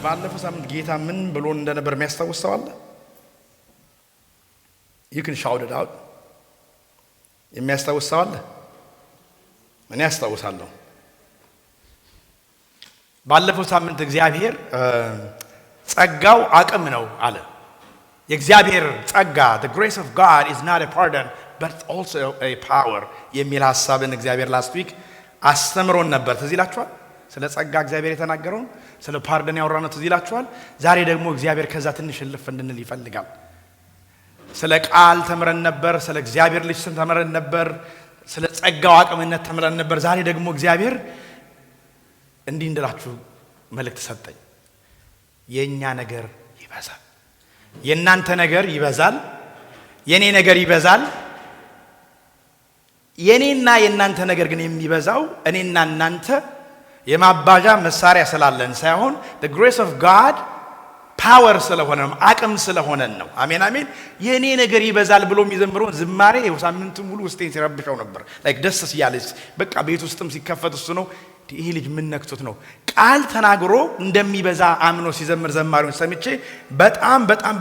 ባለፈው ሳምንት ጌታ ምን ብሎ እንደነበር የሚያስታውስ ሰው አለ? you can shout it out የሚያስታውስ ሰው አለ? እኔ አስታውሳለሁ። ባለፈው ሳምንት እግዚአብሔር ጸጋው አቅም ነው አለ። የእግዚአብሔር ጸጋ the grace of God is not a pardon but also a power የሚል ሐሳብን እግዚአብሔር last week አስተምሮን ነበር። ትዝ ይላችኋል? ስለ ጸጋ እግዚአብሔር የተናገረውን ስለ ፓርደን ያወራነው ትዝ ይላችኋል? ዛሬ ደግሞ እግዚአብሔር ከዛ ትንሽ ልፍ እንድንል ይፈልጋል። ስለ ቃል ተምረን ነበር፣ ስለ እግዚአብሔር ልጅ ስም ተምረን ነበር፣ ስለ ጸጋው አቅምነት ተምረን ነበር። ዛሬ ደግሞ እግዚአብሔር እንዲህ እንድላችሁ መልእክት ሰጠኝ። የኛ ነገር ይበዛል፣ የናንተ ነገር ይበዛል፣ የኔ ነገር ይበዛል። የኔና የናንተ ነገር ግን የሚበዛው እኔና እናንተ የማባዣ መሳሪያ ስላለን ሳይሆን the grace of God power ስለሆነ አቅም ስለሆነ ነው። አሜን አሜን። የኔ ነገር ይበዛል ብሎ የሚዘምረው ዝማሬ ሳምንቱን ሙሉ ውስጤን ሲረብሸው ነበር። like ደስ ሲያለስ በቃ ቤት ውስጥም ሲከፈት እሱ ነው ይሄ ልጅ ምን ነክቶት ነው ቃል ተናግሮ እንደሚበዛ አምኖ ሲዘምር ዘማሪውን ሰምቼ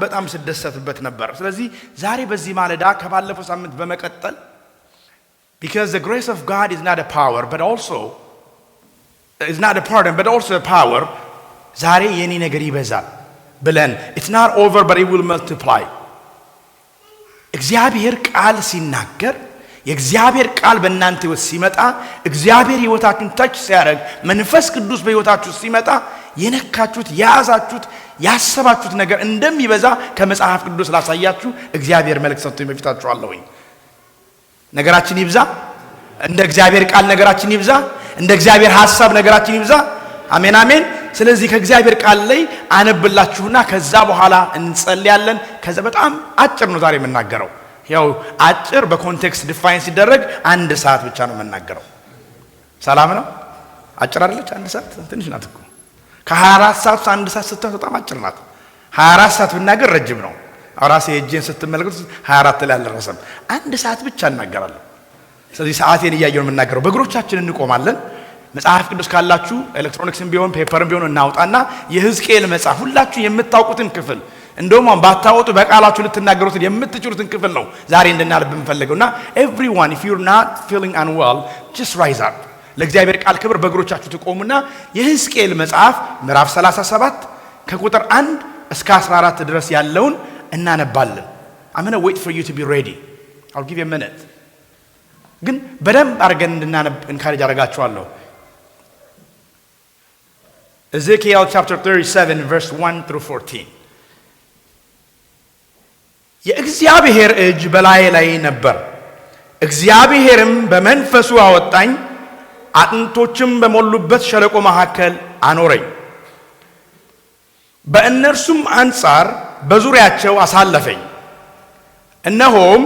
በጣም ስደሰትበት ነበር። ስለዚህ ዛሬ በዚህ ማለዳ ከባለፈው ሳምንት በመቀጠል because the grace of God is not a power but also is not a pardon but also a power ዛሬ የኔ ነገር ይበዛል ብለን it's not over but it will multiply እግዚአብሔር ቃል ሲናገር የእግዚአብሔር ቃል በእናንተ ውስጥ ሲመጣ እግዚአብሔር ሕይወታችሁን ታች ሲያደርግ መንፈስ ቅዱስ በሕይወታችሁ ሲመጣ የነካችሁት ያዛችሁት ያሰባችሁት ነገር እንደሚበዛ ከመጽሐፍ ቅዱስ ላሳያችሁ እግዚአብሔር መልእክት ሰጥቶኝ በፊታችሁ አለሁኝ። ነገራችን ይብዛ፣ እንደ እግዚአብሔር ቃል ነገራችን ይብዛ፣ እንደ እግዚአብሔር ሐሳብ ነገራችን ይብዛ። አሜን አሜን። ስለዚህ ከእግዚአብሔር ቃል ላይ አነብላችሁና ከዛ በኋላ እንጸልያለን። ከዛ በጣም አጭር ነው ዛሬ የምናገረው። ያው አጭር በኮንቴክስት ዲፋይን ሲደረግ አንድ ሰዓት ብቻ ነው የምናገረው። ሰላም ነው? አጭር አይደለች? አንድ ሰዓት ትንሽ ናት እኮ። ከ24 ሰዓት አንድ ሰዓት ስትሆን በጣም አጭር ናት። 24 ሰዓት ብናገር ረጅም ነው። አራሴ እጄን ስትመለከቱ 24 ላይ አልደረሰም። አንድ ሰዓት ብቻ እናገራለሁ። ስለዚህ ሰዓቴን እያየሁ ነው የምናገረው። በእግሮቻችን እንቆማለን። መጽሐፍ ቅዱስ ካላችሁ ኤሌክትሮኒክስም ቢሆን ፔፐርም ቢሆን እናውጣና የሕዝቅኤል መጽሐፍ ሁላችሁ የምታውቁትን ክፍል እንደውም ባታወጡ በቃላችሁ ልትናገሩትን የምትችሉትን ክፍል ነው ዛሬ እንድናነብ የምፈልገውና everyone if you're not feeling unwell just rise up ለእግዚአብሔር ቃል ክብር በእግሮቻችሁ ትቆሙና የሕዝቅኤል መጽሐፍ ምዕራፍ 37 ከቁጥር 1 እስከ 14 ድረስ ያለውን እናነባለን። I'm going to wait for you to be ready. I'll give you a minute. ግን በደንብ አድርገን እንድናነብ እንካሬጅ አደርጋችኋለሁ። Ezekiel chapter 37 verse 1 through 14 የእግዚአብሔር እጅ በላዬ ላይ ነበር። እግዚአብሔርም በመንፈሱ አወጣኝ፣ አጥንቶችም በሞሉበት ሸለቆ መካከል አኖረኝ። በእነርሱም አንጻር በዙሪያቸው አሳለፈኝ። እነሆም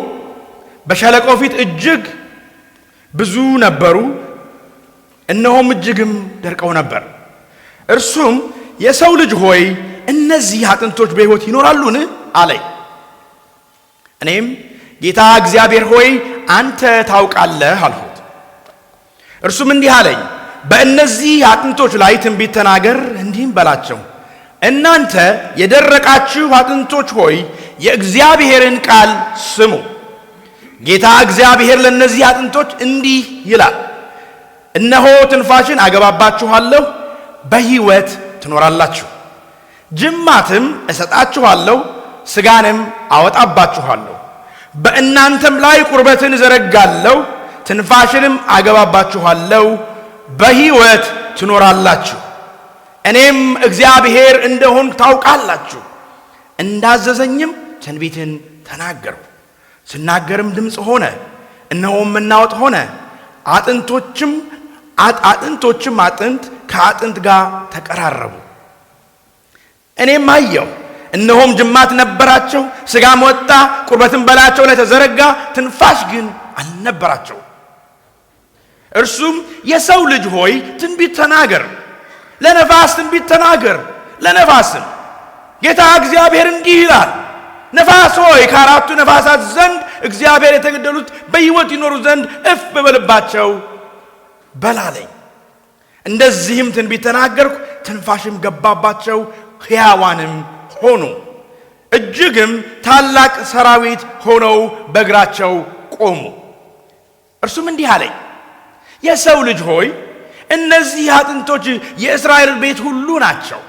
በሸለቆ ፊት እጅግ ብዙ ነበሩ፣ እነሆም እጅግም ደርቀው ነበር። እርሱም የሰው ልጅ ሆይ እነዚህ አጥንቶች በሕይወት ይኖራሉን አለኝ። እኔም ጌታ እግዚአብሔር ሆይ አንተ ታውቃለህ አልሁት። እርሱም እንዲህ አለኝ፣ በእነዚህ አጥንቶች ላይ ትንቢት ተናገር፣ እንዲህም በላቸው እናንተ የደረቃችሁ አጥንቶች ሆይ የእግዚአብሔርን ቃል ስሙ። ጌታ እግዚአብሔር ለእነዚህ አጥንቶች እንዲህ ይላል፣ እነሆ ትንፋሽን አገባባችኋለሁ፣ በሕይወት ትኖራላችሁ። ጅማትም እሰጣችኋለሁ፣ ሥጋንም አወጣባችኋለሁ። በእናንተም ላይ ቁርበትን እዘረጋለሁ፣ ትንፋሽንም አገባባችኋለሁ፣ በሕይወት ትኖራላችሁ። እኔም እግዚአብሔር እንደሆን ታውቃላችሁ። እንዳዘዘኝም ትንቢትን ተናገርኩ። ስናገርም ድምፅ ሆነ፣ እነሆም መናወጥ ሆነ። አጥንቶችም አጥንት ከአጥንት ጋር ተቀራረቡ። እኔም አየሁ፣ እነሆም ጅማት ነበራቸው፣ ሥጋም ወጣ፣ ቁርበትም በላያቸው ላይ ተዘረጋ፣ ትንፋሽ ግን አልነበራቸው። እርሱም የሰው ልጅ ሆይ ትንቢት ተናገር፣ ለነፋስ ትንቢት ተናገር፣ ለነፋስም ጌታ እግዚአብሔር እንዲህ ይላል፣ ነፋስ ሆይ ከአራቱ ነፋሳት ዘንድ እግዚአብሔር የተገደሉት በሕይወት ይኖሩ ዘንድ እፍ በልባቸው በላለኝ። እንደዚህም ትንቢት ተናገርኩ፣ ትንፋሽም ገባባቸው፣ ሕያዋንም ሆኑ። እጅግም ታላቅ ሰራዊት ሆነው በእግራቸው ቆሙ። እርሱም እንዲህ አለኝ፣ የሰው ልጅ ሆይ እነዚህ አጥንቶች የእስራኤል ቤት ሁሉ ናቸው።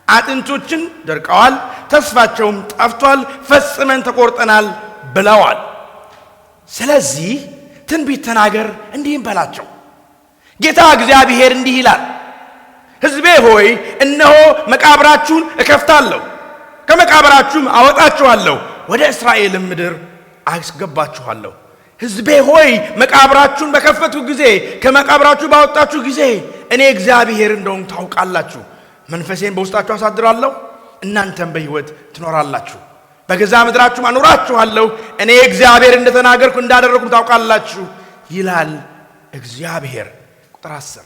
አጥንቶችን ደርቀዋል፣ ተስፋቸውም ጠፍቷል፣ ፈጽመን ተቆርጠናል ብለዋል። ስለዚህ ትንቢት ተናገር፣ እንዲህም በላቸው፣ ጌታ እግዚአብሔር እንዲህ ይላል፣ ሕዝቤ ሆይ እነሆ መቃብራችሁን እከፍታለሁ፣ ከመቃብራችሁም አወጣችኋለሁ፣ ወደ እስራኤልም ምድር አስገባችኋለሁ። ሕዝቤ ሆይ መቃብራችሁን በከፈትኩ ጊዜ፣ ከመቃብራችሁ ባወጣችሁ ጊዜ እኔ እግዚአብሔር እንደሆንኩ ታውቃላችሁ። መንፈሴን በውስጣችሁ አሳድራለሁ፣ እናንተም በሕይወት ትኖራላችሁ፣ በገዛ ምድራችሁም አኖራችኋለሁ። እኔ እግዚአብሔር እንደተናገርኩ እንዳደረግኩ ታውቃላችሁ ይላል እግዚአብሔር። ቁጥር 10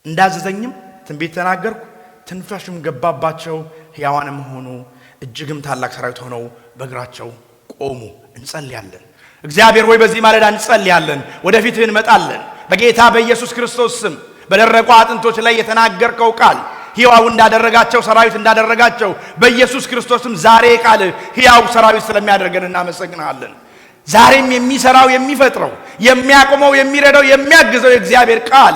እንዳዘዘኝም ትንቢት ተናገርኩ፣ ትንፋሽም ገባባቸው፣ ሕያዋንም ሆኑ፣ እጅግም ታላቅ ሰራዊት ሆነው በእግራቸው ቆሙ። እንጸልያለን። እግዚአብሔር ሆይ በዚህ ማለዳ እንጸልያለን፣ ወደፊትህ እንመጣለን። በጌታ በኢየሱስ ክርስቶስ ስም በደረቁ አጥንቶች ላይ የተናገርከው ቃል ሕያው እንዳደረጋቸው ሰራዊት እንዳደረጋቸው በኢየሱስ ክርስቶስም ዛሬ ቃል ሕያው ሰራዊት ስለሚያደርገን እናመሰግናለን። ዛሬም የሚሰራው የሚፈጥረው የሚያቆመው የሚረዳው የሚያግዘው የእግዚአብሔር ቃል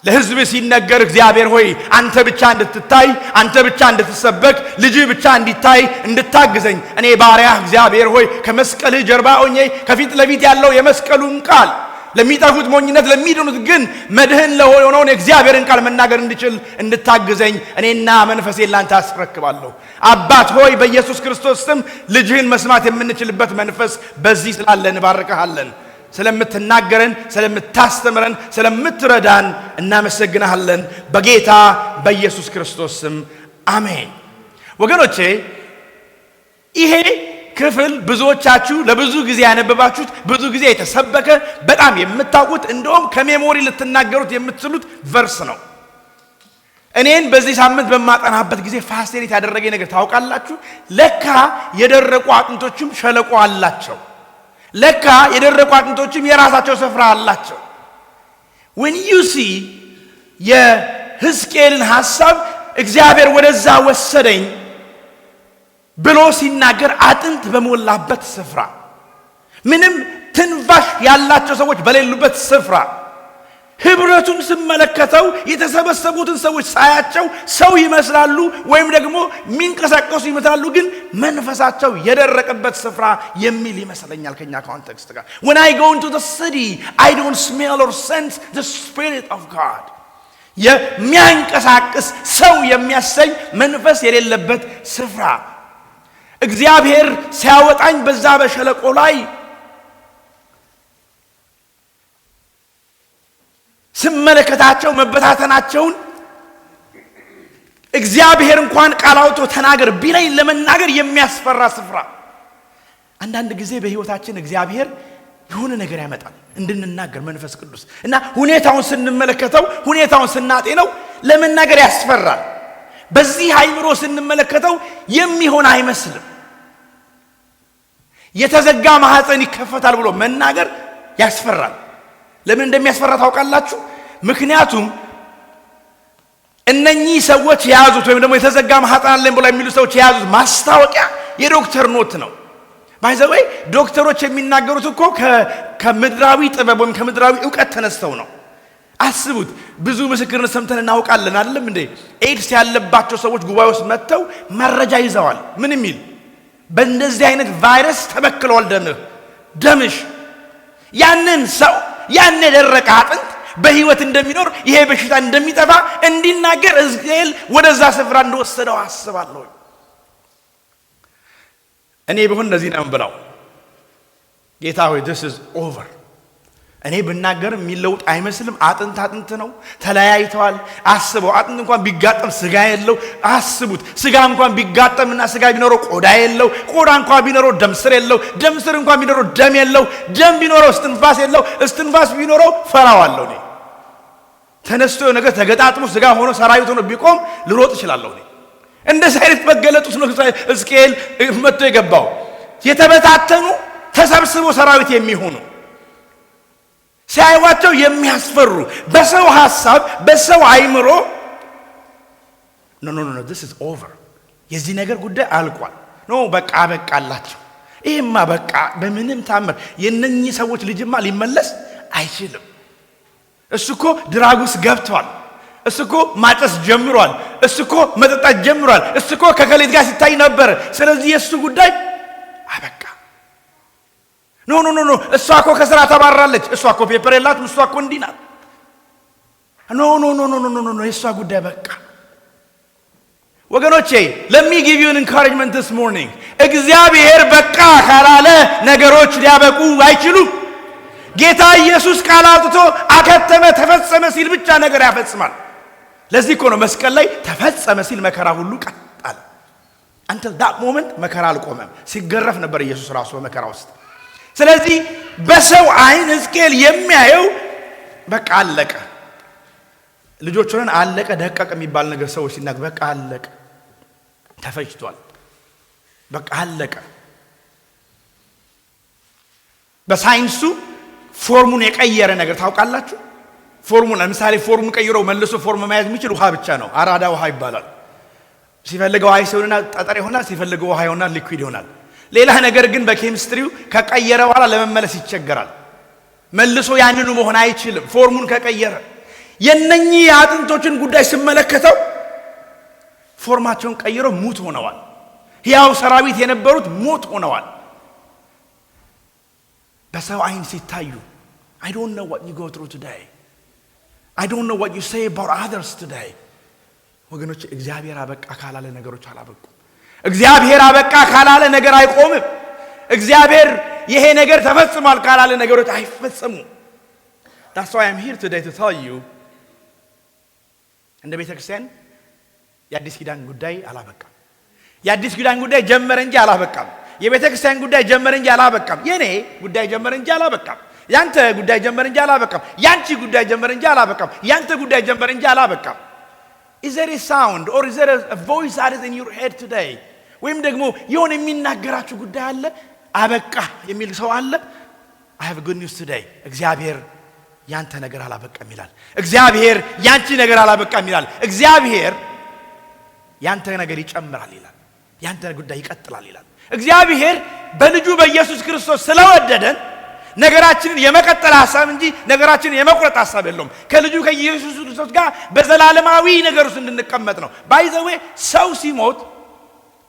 ለሕዝብ ሲነገር እግዚአብሔር ሆይ አንተ ብቻ እንድትታይ፣ አንተ ብቻ እንድትሰበክ፣ ልጅህ ብቻ እንዲታይ እንድታግዘኝ እኔ ባሪያህ እግዚአብሔር ሆይ ከመስቀልህ ጀርባ ሆኜ ከፊት ለፊት ያለው የመስቀሉን ቃል ለሚጠፉት ሞኝነት ለሚድኑት ግን መድህን ለሆነውን የእግዚአብሔርን ቃል መናገር እንድችል እንድታግዘኝ እኔና መንፈሴን ላንተ አስረክባለሁ። አባት ሆይ በኢየሱስ ክርስቶስ ስም ልጅህን መስማት የምንችልበት መንፈስ በዚህ ስላለ እንባርክሃለን። ስለምትናገረን፣ ስለምታስተምረን፣ ስለምትረዳን እናመሰግንሃለን። በጌታ በኢየሱስ ክርስቶስ ስም አሜን። ወገኖቼ ይሄ ክፍል ብዙዎቻችሁ ለብዙ ጊዜ ያነበባችሁት፣ ብዙ ጊዜ የተሰበከ በጣም የምታውቁት እንደውም ከሜሞሪ ልትናገሩት የምትችሉት ቨርስ ነው። እኔን በዚህ ሳምንት በማጠናበት ጊዜ ፋሲሊቲ ያደረገኝ ነገር ታውቃላችሁ? ለካ የደረቁ አጥንቶችም ሸለቆ አላቸው። ለካ የደረቁ አጥንቶችም የራሳቸው ስፍራ አላቸው። when you see የሕዝቅኤልን ሐሳብ እግዚአብሔር ወደዛ ወሰደኝ ብሎ ሲናገር አጥንት በሞላበት ስፍራ፣ ምንም ትንፋሽ ያላቸው ሰዎች በሌሉበት ስፍራ ህብረቱን ስመለከተው የተሰበሰቡትን ሰዎች ሳያቸው ሰው ይመስላሉ ወይም ደግሞ የሚንቀሳቀሱ ይመስላሉ፣ ግን መንፈሳቸው የደረቀበት ስፍራ የሚል ይመስለኛል ከኛ ኮንቴክስት ጋር። when I go into the city I don't smell or sense the spirit of God። የሚያንቀሳቅስ ሰው የሚያሰኝ መንፈስ የሌለበት ስፍራ እግዚአብሔር ሲያወጣኝ በዛ በሸለቆ ላይ ስመለከታቸው መበታተናቸውን እግዚአብሔር እንኳን ቃል አውጥቶ ተናገር ቢለኝ ለመናገር የሚያስፈራ ስፍራ። አንዳንድ ጊዜ በሕይወታችን እግዚአብሔር የሆነ ነገር ያመጣል እንድንናገር መንፈስ ቅዱስ እና ሁኔታውን ስንመለከተው ሁኔታውን ስናጤነው ለመናገር ያስፈራል። በዚህ አይምሮ ስንመለከተው የሚሆን አይመስልም። የተዘጋ ማህፀን ይከፈታል ብሎ መናገር ያስፈራል። ለምን እንደሚያስፈራ ታውቃላችሁ? ምክንያቱም እነኚህ ሰዎች የያዙት ወይም ደግሞ የተዘጋ ማህፀን አለን ብሎ የሚሉ ሰዎች የያዙት ማስታወቂያ የዶክተር ኖት ነው። ባይዘወይ ዶክተሮች የሚናገሩት እኮ ከምድራዊ ጥበብ ወይም ከምድራዊ ዕውቀት ተነስተው ነው። አስቡት፣ ብዙ ምስክርነት ሰምተን እናውቃለን አይደለም እንዴ? ኤድስ ያለባቸው ሰዎች ጉባኤ ውስጥ መጥተው መረጃ ይዘዋል። ምን የሚል በእንደዚህ አይነት ቫይረስ ተበክለዋል ደምሽ። ያንን ሰው ያን የደረቀ አጥንት በህይወት እንደሚኖር ይሄ በሽታ እንደሚጠፋ እንዲናገር ሕዝቅኤል ወደዛ ስፍራ እንደወሰደው አስባለሁ። እኔ ቢሆን እንደዚህ ነው ብለው ጌታ ሆይ this is over። እኔ ብናገር የሚለውጥ አይመስልም። አጥንት አጥንት ነው፣ ተለያይተዋል። አስበው፣ አጥንት እንኳን ቢጋጠም ስጋ የለው። አስቡት፣ ስጋ እንኳን ቢጋጠምና ስጋ ቢኖረው ቆዳ የለው፣ ቆዳ እንኳን ቢኖረው ደም ስር የለው፣ ደም ስር እንኳን ቢኖረው ደም የለው፣ ደም ቢኖረው እስትንፋስ የለው፣ እስትንፋስ ቢኖረው ፈራዋለሁ። እኔ ተነስቶ ነገር ተገጣጥሞ ስጋ ሆኖ ሰራዊት ሆኖ ቢቆም ልሮጥ እችላለሁ። እኔ እንደዚህ አይነት መገለጡት ነው ሕዝቅኤል መጥቶ የገባው። የተበታተኑ ተሰብስበው ሰራዊት የሚሆኑ ሲያዩዋቸው የሚያስፈሩ በሰው ሐሳብ በሰው አይምሮ ኖ ኖ ኖ this is over የዚህ ነገር ጉዳይ አልቋል ኖ በቃ በቃላችሁ ይሄማ በቃ በምንም ታምር የነኚህ ሰዎች ልጅማ ሊመለስ አይችልም እሱኮ ድራጉስ ገብቷል እሱኮ ማጨስ ጀምሯል እሱኮ መጠጣት ጀምሯል እሱኮ ከከሌት ጋር ሲታይ ነበር ስለዚህ የሱ ጉዳይ አበቃ ኖ ኖ ኖ ኖ እሷኮ ከስራ ተባራለች እሷኮ ፔፐር የላትም እሷኮ እንዲህ ናት ኖ ኖ ኖ ኖ ኖ ኖ የሷ ጉዳይ በቃ ወገኖቼ let me give you an encouragement this morning እግዚአብሔር በቃ ካላለ ነገሮች ሊያበቁ አይችሉም ጌታ ኢየሱስ ቃል አውጥቶ አከተመ ተፈጸመ ሲል ብቻ ነገር ያፈጽማል ለዚህ እኮ ነው መስቀል ላይ ተፈጸመ ሲል መከራ ሁሉ ቀጣለ until that moment መከራ አልቆመም ሲገረፍ ነበር ኢየሱስ ራሱ በመከራ ውስጥ ስለዚህ በሰው አይን ሕዝቅኤል የሚያየው በቃ አለቀ ልጆቹን አለቀ ደቀቀ የሚባል ነገር ሰዎች ሲናገሩ በቃ አለቀ ተፈጅቷል በቃ አለቀ በሳይንሱ ፎርሙን የቀየረ ነገር ታውቃላችሁ ፎርሙን ለምሳሌ ፎርሙን ቀይሮ መልሶ ፎርም መያዝ የሚችል ውሃ ብቻ ነው አራዳ ውሃ ይባላል ሲፈልገው አይስ ይሆናልና ጠጠር ይሆናል ሲፈልገው ውሃ ይሆናል ሊኩዊድ ይሆናል ሌላ ነገር ግን በኬሚስትሪው ከቀየረ በኋላ ለመመለስ ይቸገራል መልሶ ያንኑ መሆን አይችልም ፎርሙን ከቀየረ የነኚህ አጥንቶችን ጉዳይ ሲመለከተው ፎርማቸውን ቀይረው ሙት ሆነዋል ሕያው ሰራዊት የነበሩት ሙት ሆነዋል በሰው አይን ሲታዩ I don't know what you go through today I don't know what you say about others today ወገኖች እግዚአብሔር አበቃ ካላለ ነገሮች አላበቁም እግዚአብሔር አበቃ ካላለ ነገር አይቆምም እግዚአብሔር ይሄ ነገር ተፈጽሟል ካላለ ነገሮች አይፈጸሙም That's why I'm here today to tell you እንደ ቤተክርስቲያን የአዲስ ኪዳን ጉዳይ አላበቃም የአዲስ ኪዳን ጉዳይ ጀመረ እንጂ አላበቃም የቤተክርስቲያን ጉዳይ ጀመረ እንጂ አላበቃም የኔ ጉዳይ ጀመረ እንጂ አላበቃም ያንተ ጉዳይ ጀመረ እንጂ አላበቃም ያንቺ ጉዳይ ጀመረ እንጂ አላበቃም ያንተ ጉዳይ ጀመረ እንጂ አላበቃም Is there a sound or is there a voice that is in your head today ወይም ደግሞ የሆነ የሚናገራችሁ ጉዳይ አለ አበቃ የሚል ሰው አለ I have good news today እግዚአብሔር ያንተ ነገር አላበቃም ይላል እግዚአብሔር ያንቺ ነገር አላበቃም ይላል እግዚአብሔር ያንተ ነገር ይጨምራል ይላል ያንተ ጉዳይ ይቀጥላል ይላል እግዚአብሔር በልጁ በኢየሱስ ክርስቶስ ስለወደደን ነገራችንን የመቀጠል ሐሳብ እንጂ ነገራችንን የመቁረጥ ሐሳብ የለውም ከልጁ ከኢየሱስ ክርስቶስ ጋር በዘላለማዊ ነገር ውስጥ እንድንቀመጥ ነው by the way ሰው ሲሞት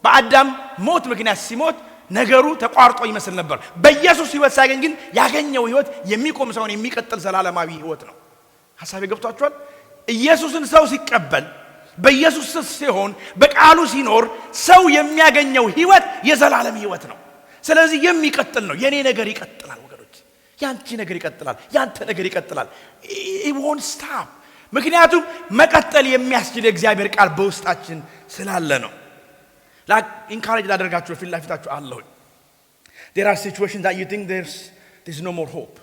በአዳም ሞት ምክንያት ሲሞት ነገሩ ተቋርጦ ይመስል ነበር በኢየሱስ ሕይወት ሳይገኝ ግን ያገኘው ሕይወት የሚቆም ሳይሆን የሚቀጥል ዘላለማዊ ሕይወት ነው ሐሳቤ ገብቷችኋል ኢየሱስን ሰው ሲቀበል በኢየሱስ ሲሆን በቃሉ ሲኖር ሰው የሚያገኘው ሕይወት የዘላለም ሕይወት ነው ስለዚህ የሚቀጥል ነው የኔ ነገር ይቀጥላል ወገኖች ያንቺ ነገር ይቀጥላል ያንተ ነገር ይቀጥላል it won't stop ምክንያቱም መቀጠል የሚያስችል የእግዚአብሔር ቃል በውስጣችን ስላለ ነው encourage ላደርጋችሁ ፊት ለፊታችሁ አለሁ there are situations that you think there's no more hope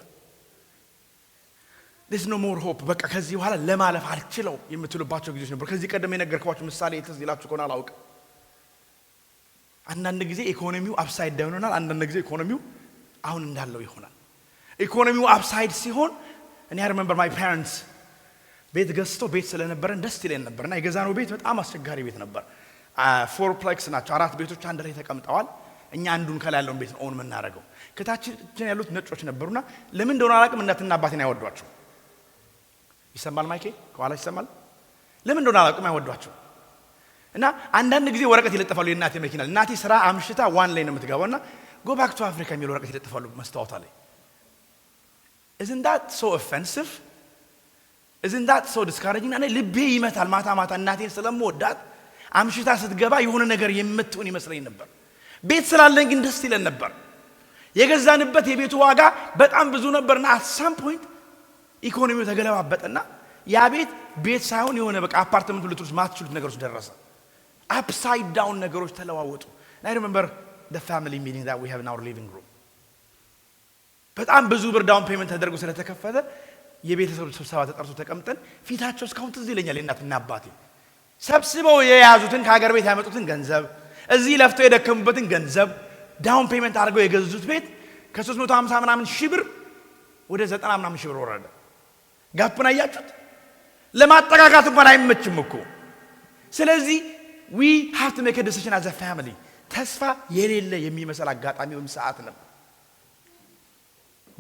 there's no more hope በቃ ከዚህ በኋላ ለማለፍ አልችለው የምትሉባቸው ጊዜዎች ነበር ከዚህ ቀደም የነገርኳችሁ ምሳሌ ትዝ ይላችሁ ከሆነ አላውቅም አንዳንድ ጊዜ ኢኮኖሚው አፕሳይድ ዳውን ይሆናል አንዳንድ ጊዜ ኢኮኖሚው አሁን እንዳለው ይሆናል ኢኮኖሚው አፕሳይድ ሲሆን እኔ I remember my parents ቤት ገዝተው ቤት ስለነበረን ደስ ይለን ነበርና የገዛነው ቤት በጣም አስቸጋሪ ቤት ነበር ፎርፕሌክስ ናቸው አራት ቤቶች አንድ ላይ ተቀምጠዋል እኛ አንዱን ከላይ ያለውን ቤት ኦን የምናደርገው ከታችን ያሉት ነጮች ነበሩና ለምን እንደሆነ አላውቅም እናትና አባቴን አይወዷቸው ይሰማል ማይኬ ከኋላ ይሰማል ለምን እንደሆነ አላውቅም አይወዷቸው እና አንዳንድ ጊዜ ወረቀት ይለጥፋሉ የእናቴ መኪና እናቴ ስራ አምሽታ ዋን ላይ ነው የምትገባውና go back to Africa የሚል ወረቀት ይለጥፋሉ መስታወታ ላይ Isn't that so offensive Isn't that so discouraging እና ልቤ ይመታል ማታ ማታ እናቴን ስለምወዳት አምሽታ ስትገባ የሆነ ነገር የምትሆን ይመስለኝ ነበር ቤት ስላለን ግን ደስ ይለን ነበር የገዛንበት የቤቱ ዋጋ በጣም ብዙ ነበርና at some point ኢኮኖሚው ተገለባበጠና ያ ቤት ሳይሆን የሆነ በቃ አፓርትመንት ልትሩስ ማትችሉት ነገሮች ደረሰ upside down ነገሮች ተለዋወጡ I remember the family meeting that we have in our living room በጣም ብዙ ብር ዳውን ፔመንት ተደርጎ ስለተከፈለ የቤተሰብ ስብሰባ ተጠርቶ ተቀምጠን ፊታቸው እስካሁን ትዝ ይለኛል እናትና አባቴ ሰብስበው የያዙትን ከሀገር ቤት ያመጡትን ገንዘብ እዚህ ለፍተው የደከሙበትን ገንዘብ ዳውን ፔመንት አድርገው የገዙት ቤት ከ350 ምናምን ሺህ ብር ወደ 90 ምናምን ሺህ ብር ወረደ ጋፕን አያችሁት ለማጠቃቃት እንኳን አይመችም እኮ ስለዚህ we have to make a decision as a family ተስፋ የሌለ የሚመስል አጋጣሚ ወይም ሰዓት ነው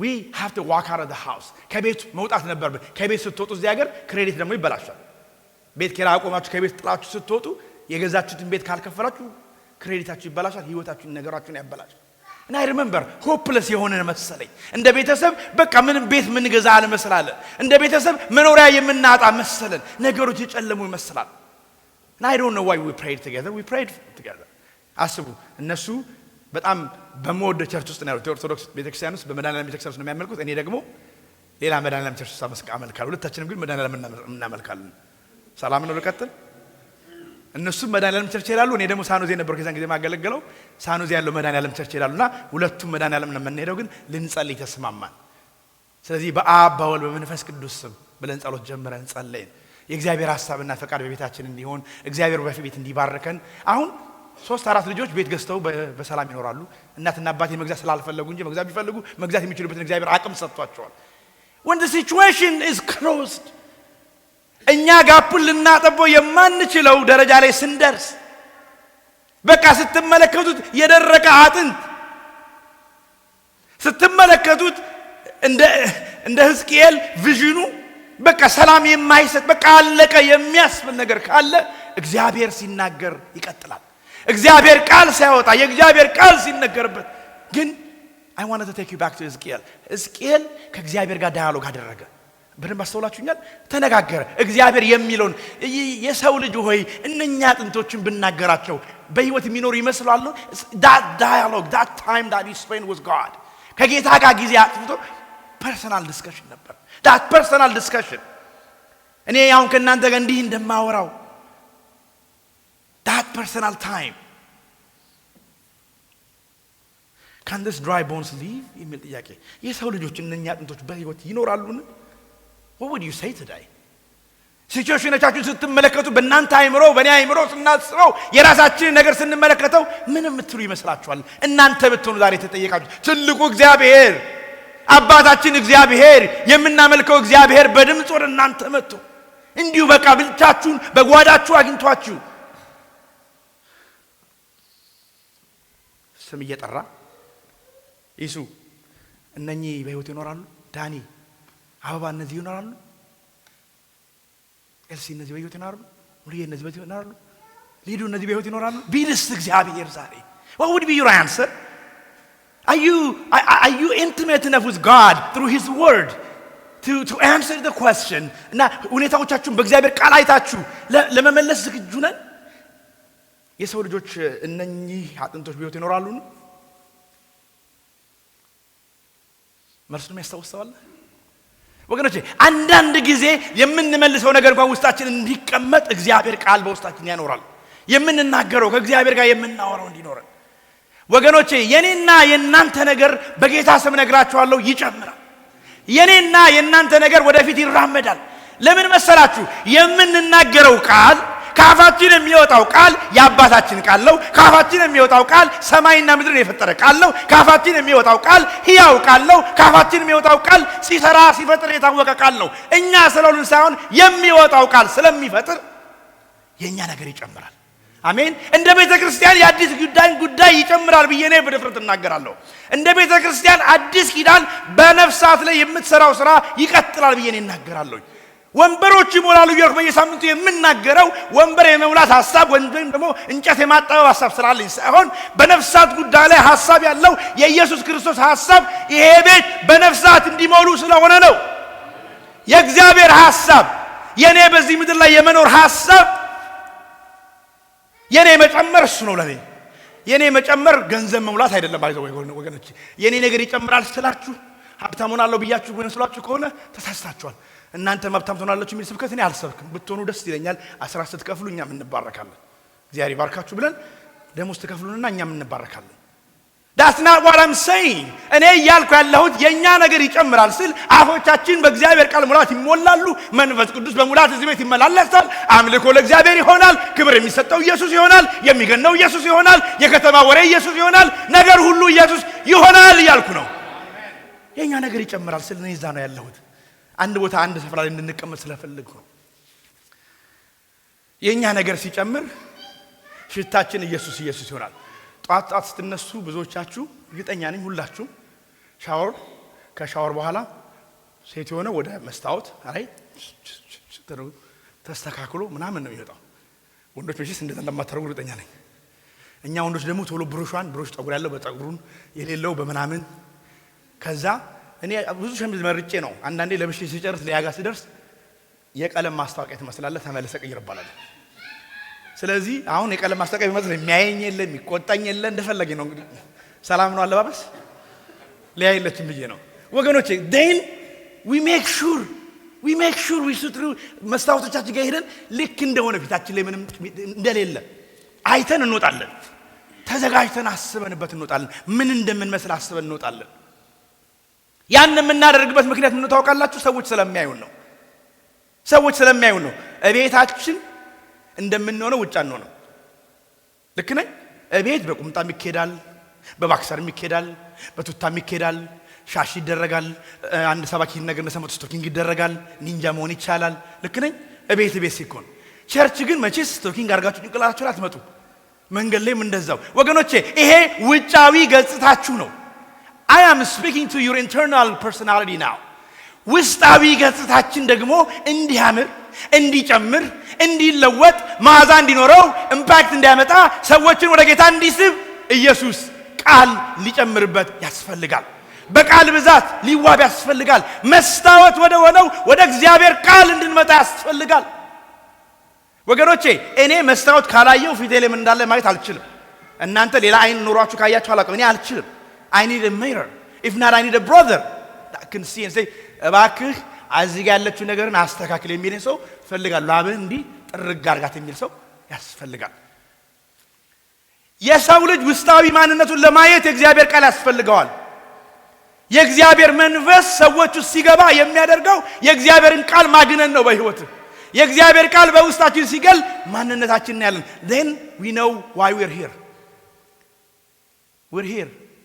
we have to walk out of the house ከቤት መውጣት ነበርብን ከቤት ስትወጡ እዚህ ሀገር ክሬዲት ደግሞ ይበላሻል ቤት ኪራይ አቆማችሁ ከቤት ጥላችሁ ስትወጡ የገዛችሁትን ቤት ካልከፈላችሁ ክሬዲታችሁ ይበላሻል ህይወታችሁን ነገራችሁን ያበላሻል እና I remember hopeless የሆነ መሰለኝ እንደ ቤተሰብ በቃ ምንም ቤት ምን ገዛ አለ መሰላለ እንደ ቤተሰብ መኖሪያ የምናጣ መሰለን ነገሮች የጨለሙ ይመስላል and I don't know why we prayed together አስቡ እነሱ በጣም በመወደ ቸርች ውስጥ ነው ኦርቶዶክስ ቤተክርስቲያን ውስጥ በመድኃኒዓለም ቤተክርስቲያን ውስጥ ነው የሚያመልኩት እኔ ደግሞ ሌላ መድኃኒዓለም ቸርች ውስጥ አመልካለሁ ሁለታችንም ግን መድኃኒዓለም እናመልካለን ሰላም ነው ልቀጥል እነሱ መድኃኒዓለም ቸርች ይላሉ እኔ ደግሞ ሳኖዜ ነበር ከዛን ጊዜ ማገለግለው ሳኖዜ ያለው መድኃኒዓለም ቸርች ይላሉና ሁለቱም መድኃኒዓለም ነው የምንሄደው ግን ልንጸልይ ተስማማን ስለዚህ በአብ በወልድ በመንፈስ ቅዱስ ስም ብለን ጸሎት ጀምረን ጸለይን የእግዚአብሔር ሐሳብና ፈቃድ በቤታችን እንዲሆን እግዚአብሔር በፊት እንዲባርከን አሁን 3-4 ልጆች ቤት ገዝተው በሰላም ይኖራሉ እናትና አባቴ መግዛት ስላልፈለጉ እንጂ መግዛት ቢፈልጉ መግዛት የሚችሉበትን እግዚአብሔር አቅም ሰጥቷቸዋል when the situation is closed እኛ ጋፑን ልናጠበው የማንችለው ደረጃ ላይ ስንደርስ በቃ ስትመለከቱት የደረቀ አጥንት ስትመለከቱት እንደ ሕዝቅኤል ቪዥኑ በቃ ሰላም የማይሰጥ በቃ አለቀ የሚያስብል ነገር ካለ እግዚአብሔር ሲናገር ይቀጥላል እግዚአብሔር ቃል ሲያወጣ የእግዚአብሔር ቃል ሲነገርበት ግን I wanted to take you back to ሕዝቅኤል ከእግዚአብሔር ጋር ዳያሎግ አደረገ በደንብ አስተውላችሁኛል ተነጋገረ እግዚአብሔር የሚለውን የሰው ልጅ ሆይ እነኛ አጥንቶችን ብናገራቸው በህይወት የሚኖሩ ይመስላሉ that dialogue that time that he spent with God ከጌታ ጋር ጊዜ አጥፍቶ personal discussion ነበር that personal discussion እኔ አሁን ከእናንተ ጋር እንዲህ እንደማወራው that personal time can this dry bones live የሚል ጥያቄ የሰው ልጆች እነኛ አጥንቶች በህይወት ይኖራሉን what would you say today ሲቹዌሽኖቻችሁን ስትመለከቱ በእናንተ አይምሮ በእኔ አይምሮ ስናስበው የራሳችንን ነገር ስንመለከተው ምን የምትሉ ይመስላችኋል እናንተ ብትሆኑ ዛሬ ተጠየቃችሁ ትልቁ እግዚአብሔር አባታችን እግዚአብሔር የምናመልከው እግዚአብሔር በድምጽ ወደ እናንተ መጥቶ እንዲሁ በቃ ብልቻችሁን በጓዳችሁ አግኝቷችሁ ስም እየጠራ ኢየሱ እነኚህ በህይወት ይኖራሉ ዳኒ አበባ እነዚህ ይኖራሉ ኤልሲ እነዚህ በህይወት ይኖራሉ ሙሉ እነዚህ በህይወት ይኖራሉ ሊዱ እነዚህ በህይወት ይኖራሉ ቢልስ እግዚአብሔር ዛሬ what would be your answer are you intimate enough with God through his word to answer the question እና ሁኔታዎቻችሁን በእግዚአብሔር ቃል አይታችሁ ለመመለስ ዝግጁ ነን የሰው ልጆች እነኚህ አጥንቶች በህይወት ይኖራሉ መልሱን ያስተውላል ወገኖቼ አንዳንድ ጊዜ የምንመልሰው ነገር እንኳን ውስጣችን እንዲቀመጥ እግዚአብሔር ቃል በውስጣችን ያኖራል የምንናገረው ከእግዚአብሔር ጋር የምናወራው እንዲኖረን ወገኖቼ የኔና የናንተ ነገር በጌታ ስም ነግራችኋለሁ ይጨምራል የኔና የናንተ ነገር ወደፊት ይራመዳል ለምን መሰላችሁ የምንናገረው ቃል ካፋችን የሚወጣው ቃል የአባታችን ቃል ነው ካፋችን የሚወጣው ቃል ሰማይና ምድርን የፈጠረ ቃል ነው ካፋችን የሚወጣው ቃል ሕያው ቃል ነው ካፋችን የሚወጣው ቃል ሲሰራ ሲፈጥር የታወቀ ቃል ነው እኛ ስለሉን ሳይሆን የሚወጣው ቃል ስለሚፈጥር የኛ ነገር ይጨምራል አሜን እንደ ቤተክርስቲያን የአዲስ ጉዳይ ይጨምራል ብዬ ነው በድፍረት እናገራለሁ እንደ ቤተክርስቲያን አዲስ ኪዳን በነፍሳት ላይ የምትሰራው ስራ ይቀጥላል ብዬ ነው እናገራለሁ ወንበሮች ይሞላሉ ይርኩ በየሳምንቱ የምናገረው ወንበር የመሙላት ሐሳብ ወይም ደግሞ እንጨት የማጣበብ ሐሳብ ስራልኝ ሳይሆን በነፍሳት ጉዳይ ላይ ሐሳብ ያለው የኢየሱስ ክርስቶስ ሐሳብ ይሄ ቤት በነፍሳት እንዲሞሉ ስለሆነ ነው የእግዚአብሔር ሐሳብ የኔ በዚህ ምድር ላይ የመኖር ሐሳብ የኔ መጨመር እሱ ነው ለኔ የኔ መጨመር ገንዘብ መሙላት አይደለም ባይዘው ወገኖች የኔ ነገር ይጨምራል ስላችሁ ሀብታም ሆናለሁ ብያችሁ ወንስላችሁ ከሆነ ተሳስታችኋል እናንተ ሀብታም ትሆናላችሁ የሚል ስብከት እኔ አልሰብክም ብትሆኑ ደስ ይለኛል 10 ስትከፍሉ እኛም እንባረካለን እግዚአብሔር ይባርካችሁ ብለን ደሞዝ ተከፍሉንና እኛም እንባረካለን that's not what I'm saying እኔ ያልኩ ያለሁት የኛ ነገር ይጨምራል ስል አፎቻችን በእግዚአብሔር ቃል ሙላት ይሞላሉ መንፈስ ቅዱስ በሙላት እዚህ ቤት ይመላለሳል አምልኮ ለእግዚአብሔር ይሆናል ክብር የሚሰጠው ኢየሱስ ይሆናል የሚገነው ኢየሱስ ይሆናል የከተማ ወሬ ኢየሱስ ይሆናል ነገር ሁሉ ኢየሱስ ይሆናል ያልኩ ነው የኛ ነገር ይጨምራል ስል እኔ እዛ ነው ያለሁት አንድ ቦታ አንድ ስፍራ ላይ እንድንቀመጥ ስለፈልኩ የኛ ነገር ሲጨምር ሽታችን ኢየሱስ ይሆናል። ጧት ስትነሱ ብዙዎቻችሁ እርግጠኛ ነኝ ሁላችሁ ከሻወር በኋላ ሴት የሆነ ወደ መስታወት አይ ተስተካክሎ ምናምን ነው የሚወጣው። ወንዶች መቼስ እንደዛ እንደማታረጉ እርግጠኛ ነኝ። እኛ ወንዶች ደግሞ ቶሎ ብሩሽ ጠጉር ያለው በጠጉሩን የሌለው በመናምን ከዛ እኔ ብዙ ሸሚዝ መርጬ ነው አንዳንዴ ለብሼ ሲጨርስ ሊያጋ ሲደርስ የቀለም ማስታወቂያ ትመስላለህ ተመለሰ ቀይር ይባላል። ስለዚህ አሁን የቀለም ማስታወቂያ ቢመስል የሚያየኝ የለ የሚቆጣኝ የለ እንደፈለገ ነው እንግዲህ ሰላም ነው አለባበስ ሊያይለችም ብዬ ነው ወገኖቼ። then we make sure we should መስታወቶቻችን ጋር ሄደን ልክ እንደሆነ ፊታችን ላይ ምንም እንደሌለ አይተን እንወጣለን። ተዘጋጅተን አስበንበት እንወጣለን። ምን እንደምንመስል አስበን እንወጣለን። ያን የምናደርግበት ምክንያት ምን ታውቃላችሁ? ሰዎች ስለሚያዩን ነው። እቤታችን እንደምንሆነው ውጭ አንሆንም። ልክ ነኝ። እቤት በቁምጣም ይኬዳል፣ በባክሰርም ይኬዳል፣ በቱታም ይኬዳል፣ ሻሽ ይደረጋል፣ አንድ ሰባኪ ነገር እንደሰማት ስቶኪንግ ይደረጋል፣ ኒንጃ መሆን ይቻላል። ልክ ነኝ። እቤት ሲኮን ቸርች ግን መቼስ ስቶኪንግ አድርጋችሁ ጭንቅላታችሁ አትመጡ። መንገድ ላይም እንደዛው ወገኖቼ፣ ይሄ ውጫዊ ገጽታችሁ ነው። I am speaking to your internal personality now. ውስጣዊ ገጽታችን ደግሞ እንዲያምር፣ እንዲጨምር፣ እንዲለወጥ፣ መዓዛ እንዲኖረው፣ ኢምፓክት እንዲያመጣ፣ ሰዎችን ወደ ጌታ እንዲስብ ኢየሱስ ቃል ሊጨምርበት ያስፈልጋል። በቃል ብዛት ሊዋብ ያስፈልጋል። መስታወት ወደ ሆነው ወደ እግዚአብሔር ቃል እንድንመጣ ያስፈልጋል። ወገኖቼ እኔ መስታወት ካላየው ፊቴ ላይ ምን እንዳለ ማየት አልችልም። እናንተ ሌላ አይን ኖሯችሁ ካያችሁ አላውቅም። እኔ አልችልም። I need a mirror. If not, I need a brother that can see and say እባክህ እዚህ ጋር ያለችው ነገርን አስተካክል የሚል ሰው ፈልጋለሁ። አብን እንዲህ ጥርግ አርጋት የሚል ሰው ያስፈልጋል። የሰው ልጅ ውስጣዊ ማንነቱን ለማየት የእግዚአብሔር ቃል ያስፈልገዋል። የእግዚአብሔር መንፈስ ሰዎች ውስጥ ሲገባ የሚያደርገው የእግዚአብሔርን ቃል ማግነን ነው። በህይወት የእግዚአብሔር ቃል በውስጣችን ሲገል ማንነታችንን ያለን then we know why we're here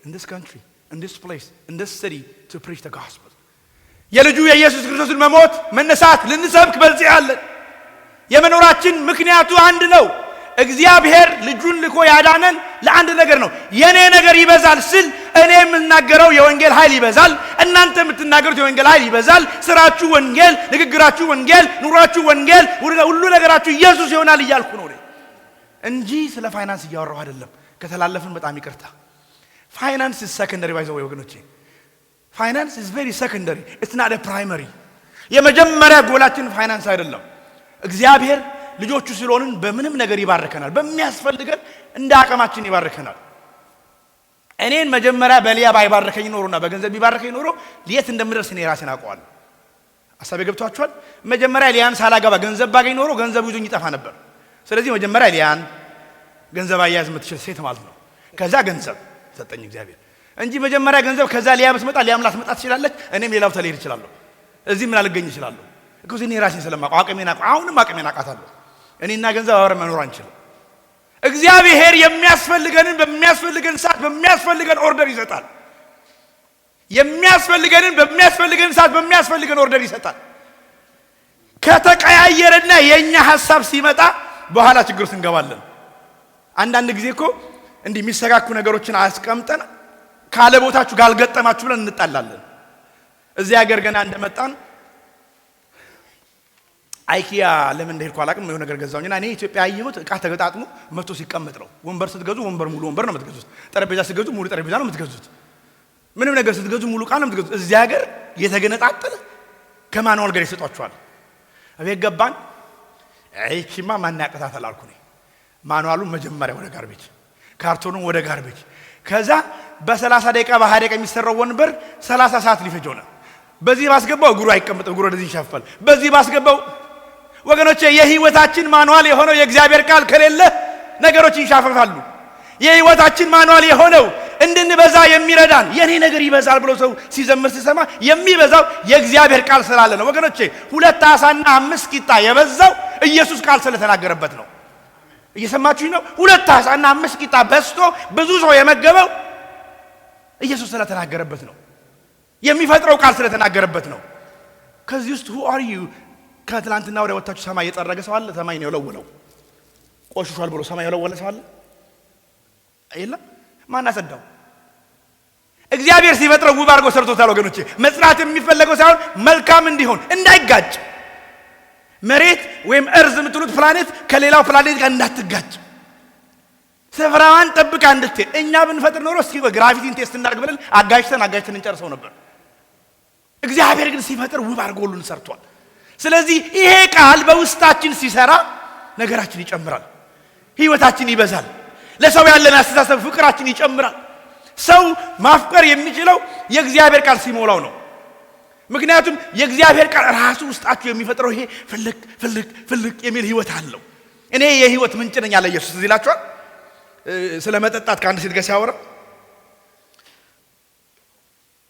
in this country, in this place, in this city to preach the gospel. የልጁ የኢየሱስ ክርስቶስን መሞት መነሳት ልንሰብክ በዚህ ያለን የመኖራችን ምክንያቱ አንድ ነው። እግዚአብሔር ልጁን ልኮ ያዳነን ለአንድ ነገር ነው። የኔ ነገር ይበዛል ስል እኔ የምናገረው የወንጌል ኃይል ይበዛል፣ እናንተ የምትናገሩት የወንጌል ኃይል ይበዛል። ስራችሁ ወንጌል፣ ንግግራችሁ ወንጌል፣ ኑሯችሁ ወንጌል፣ ሁሉ ነገራችሁ ኢየሱስ ይሆናል እያልኩ ነው እንጂ ስለ ፋይናንስ እያወራሁ አይደለም። ከተላለፍን በጣም ይቅርታ። ፋይናንስ is secondary by the way ወገኖቼ። ፋይናንስ is very secondary, it's not a primary. የመጀመሪያ ጎላችን ፋይናንስ አይደለም። እግዚአብሔር ልጆቹ ስለሆንን በምንም ነገር ይባርከናል። በሚያስፈልገን እንደ አቅማችን ይባርከናል። እኔን መጀመሪያ በሊያ ባይባርከኝ ኖሮና በገንዘብ ቢባርከኝ ኖሮ ለየት እንደምደርስ እኔ ራሴን አውቀዋለሁ። አሳቤ ገብቷችኋል? መጀመሪያ ሊያን ሳላገባ ገንዘብ ባገኝ ኖሮ ገንዘብ ይዞኝ ይጠፋ ነበር። ስለዚህ መጀመሪያ ሊያን ገንዘብ አያያዝ የምትችል ሴት ማለት ነው። ከዛ ገንዘብ ሰጠኝ እግዚአብሔር እንጂ መጀመሪያ ገንዘብ ከዛ ሊያ ብትመጣ ሊያም ላትመጣ ትችላለች። እኔም ሌላው ተልሄድ እችላለሁ። እዚህ ምን አልገኝ እችላለሁ እኮ እኔ ራሴን ስለማውቀው አሁንም አቅሜን አውቃታለሁ። እኔና ገንዘብ አብረን መኖር አንችልም። እግዚአብሔር የሚያስፈልገንን በሚያስፈልገን ሰዓት በሚያስፈልገን ኦርደር ይሰጣል። በሚያስፈልገን ሰዓት በሚያስፈልገን ኦርደር ይሰጣል። ከተቀያየረና የኛ ሐሳብ ሲመጣ በኋላ ችግር ውስጥ እንገባለን። አንዳንድ ጊዜ እኮ እንዲህ የሚሰጋኩ ነገሮችን አስቀምጠን ካለ ቦታችሁ ጋልገጠማችሁ ብለን እንጣላለን። እዚህ ሀገር ገና እንደመጣን አይኪያ ለምን እንደሄድኩ አላውቅም። የሆነ ነገር ገዛውኝና እኔ ኢትዮጵያ ያየሁት ዕቃ ተገጣጥሞ መቶ ሲቀመጥ ነው። ወንበር ስትገዙ ወንበር ሙሉ ወንበር ነው የምትገዙት። ጠረጴዛ ስትገዙ ሙሉ ጠረጴዛ ነው የምትገዙት። ምንም ነገር ስትገዙ ሙሉ ዕቃ ነው የምትገዙት። እዚህ ሀገር የተገነጣጠለ ከማንዋል ጋር ይሰጧቸዋል። እቤት ገባን። አይቺማ ማን ያቀታታል አልኩ እኔ። ማንዋሉን መጀመሪያ ወደ ጋርቤጅ፣ ካርቶኑን ወደ ጋርቤጅ። ከዛ በ30 ደቂቃ በ20 ደቂቃ የሚሰራው ወንበር 30 ሰዓት ሊፈጀው ነው። በዚህ ባስገባው እግሩ አይቀመጥም፣ እግሩ ወደዚህ ይሻፋል። በዚህ ባስገባው ወገኖቼ የህይወታችን ማንዋል የሆነው የእግዚአብሔር ቃል ከሌለ ነገሮች ይሻፈፋሉ። የህይወታችን ማንዋል የሆነው እንድንበዛ የሚረዳን የኔ ነገር ይበዛል ብሎ ሰው ሲዘምር ሲሰማ የሚበዛው የእግዚአብሔር ቃል ስላለ ነው። ወገኖቼ 2 ዓሳና 5 ቂጣ የበዛው ኢየሱስ ቃል ስለተናገረበት ነው። እየሰማችሁኝ ነው? 2 ዓሳና 5 ቂጣ በስቶ ብዙ ሰው የመገበው ኢየሱስ ስለተናገረበት ነው። የሚፈጥረው ቃል ስለተናገረበት ነው። ከዚህ ውስጥ who are you ከትላንትና ወደ ወጣችሁ ሰማይ የጠረገ ሰው አለ? ሰማይ ነው የወለወለው። ቆሽሿል ብሎ ሰማይ የወለወለ ሰው አለ? የለም። ማን አጸዳው? እግዚአብሔር ሲፈጥረው ውብ አድርጎ ሰርቶታል ወገኖቼ። መጽናት የሚፈለገው ሳይሆን መልካም እንዲሆን እንዳይጋጭ፣ መሬት ወይም እርዝ የምትሉት ፕላኔት ከሌላው ፕላኔት ጋር እንዳትጋጭ ስፍራዋን ጠብቃ እንድትሄድ። እኛ ብንፈጥር ኖሮ እስኪ ግራቪቲን ቴስት እናድርግ ብለን አጋጭተን እንጨርሰው ነበር። እግዚአብሔር ግን ሲፈጥር ውብ አድርጎ ሁሉን ሰርቷል። ስለዚህ ይሄ ቃል በውስጣችን ሲሰራ ነገራችን ይጨምራል፣ ህይወታችን ይበዛል፣ ለሰው ያለን አስተሳሰብ ፍቅራችን ይጨምራል። ሰው ማፍቀር የሚችለው የእግዚአብሔር ቃል ሲሞላው ነው። ምክንያቱም የእግዚአብሔር ቃል ራሱ ውስጣችሁ የሚፈጥረው ይሄ ፍልቅ የሚል ህይወት አለው። እኔ የህይወት ምንጭ ነኝ አለ ኢየሱስ። እዚህ ይላችኋል ስለ መጠጣት ከአንድ ሴት ጋር ሲያወራ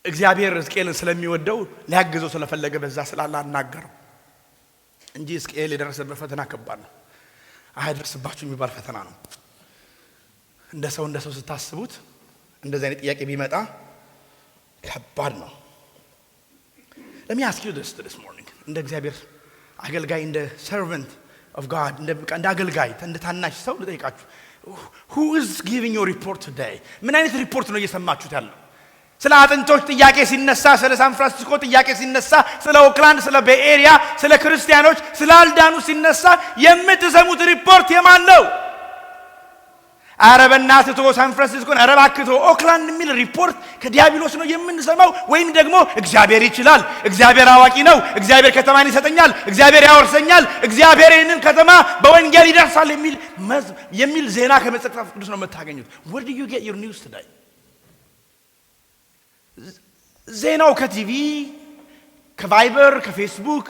እግዚአብሔር ሕዝቅኤልን ስለሚወደው ሊያግዘው ስለፈለገ በዛ ስላለ አናገረው እንጂ ሕዝቅኤል የደረሰበት ፈተና ከባድ ነው። አይደርስባችሁ የሚባል ፈተና ነው። እንደ ሰው ስታስቡት እንደዚህ አይነት ጥያቄ ቢመጣ ከባድ ነው። Let me ask you this morning. እንደ እግዚአብሔር አገልጋይ እንደ servant of God እንደ አገልጋይ እንደ ታናሽ ሰው ልጠይቃችሁ who is giving your report today? ምን አይነት ሪፖርት ነው እየሰማችሁት ያለው? ስለ አጥንቶች ጥያቄ ሲነሳ፣ ስለ ሳን ፍራንሲስኮ ጥያቄ ሲነሳ፣ ስለ ኦክላንድ፣ ስለ ቤይ ኤሪያ፣ ስለ ክርስቲያኖች ስላልዳኑ ሲነሳ የምትሰሙት ሪፖርት የማን ነው? አረ በእናትህ ተው ሳን ፍራንሲስኮን፣ አረ እባክህ ተው ኦክላንድ የሚል ሪፖርት ከዲያብሎስ ነው የምንሰማው? ወይም ደግሞ እግዚአብሔር ይችላል፣ እግዚአብሔር አዋቂ ነው፣ እግዚአብሔር ከተማን ይሰጠኛል፣ እግዚአብሔር ያወርሰኛል፣ እግዚአብሔር ይህንን ከተማ በወንጌል ይደርሳል የሚል ዜና ከመጽሐፍ ቅዱስ ነው የምታገኙት? Where do you get your news today? ዜናው ከቲቪ፣ ከቫይበር፣ ከፌስቡክ፣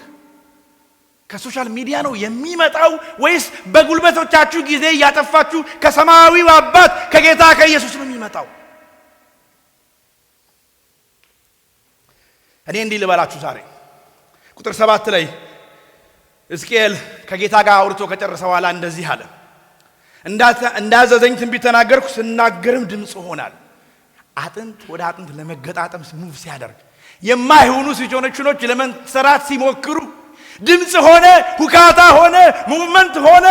ከሶሻል ሚዲያ ነው የሚመጣው ወይስ በጉልበቶቻችሁ ጊዜ እያጠፋችሁ ከሰማያዊው አባት ከጌታ ከኢየሱስ ነው የሚመጣው? እኔ እንዲህ ልበላችሁ ዛሬ ቁጥር 7 ላይ ሕዝቅኤል ከጌታ ጋር አውርቶ ከጨረሰ በኋላ እንደዚህ አለ። እንዳዘዘኝ ትንቢት ተናገርኩ፣ ስናገርም ድምፅ ሆናል። አጥንት ወደ አጥንት ለመገጣጠም ሙቭ ሲያደርግ የማይሆኑ ሲጆኖችኖች ለመንሰራት ሲሞክሩ ድምፅ ሆነ፣ ሁካታ ሆነ፣ ሙቭመንት ሆነ።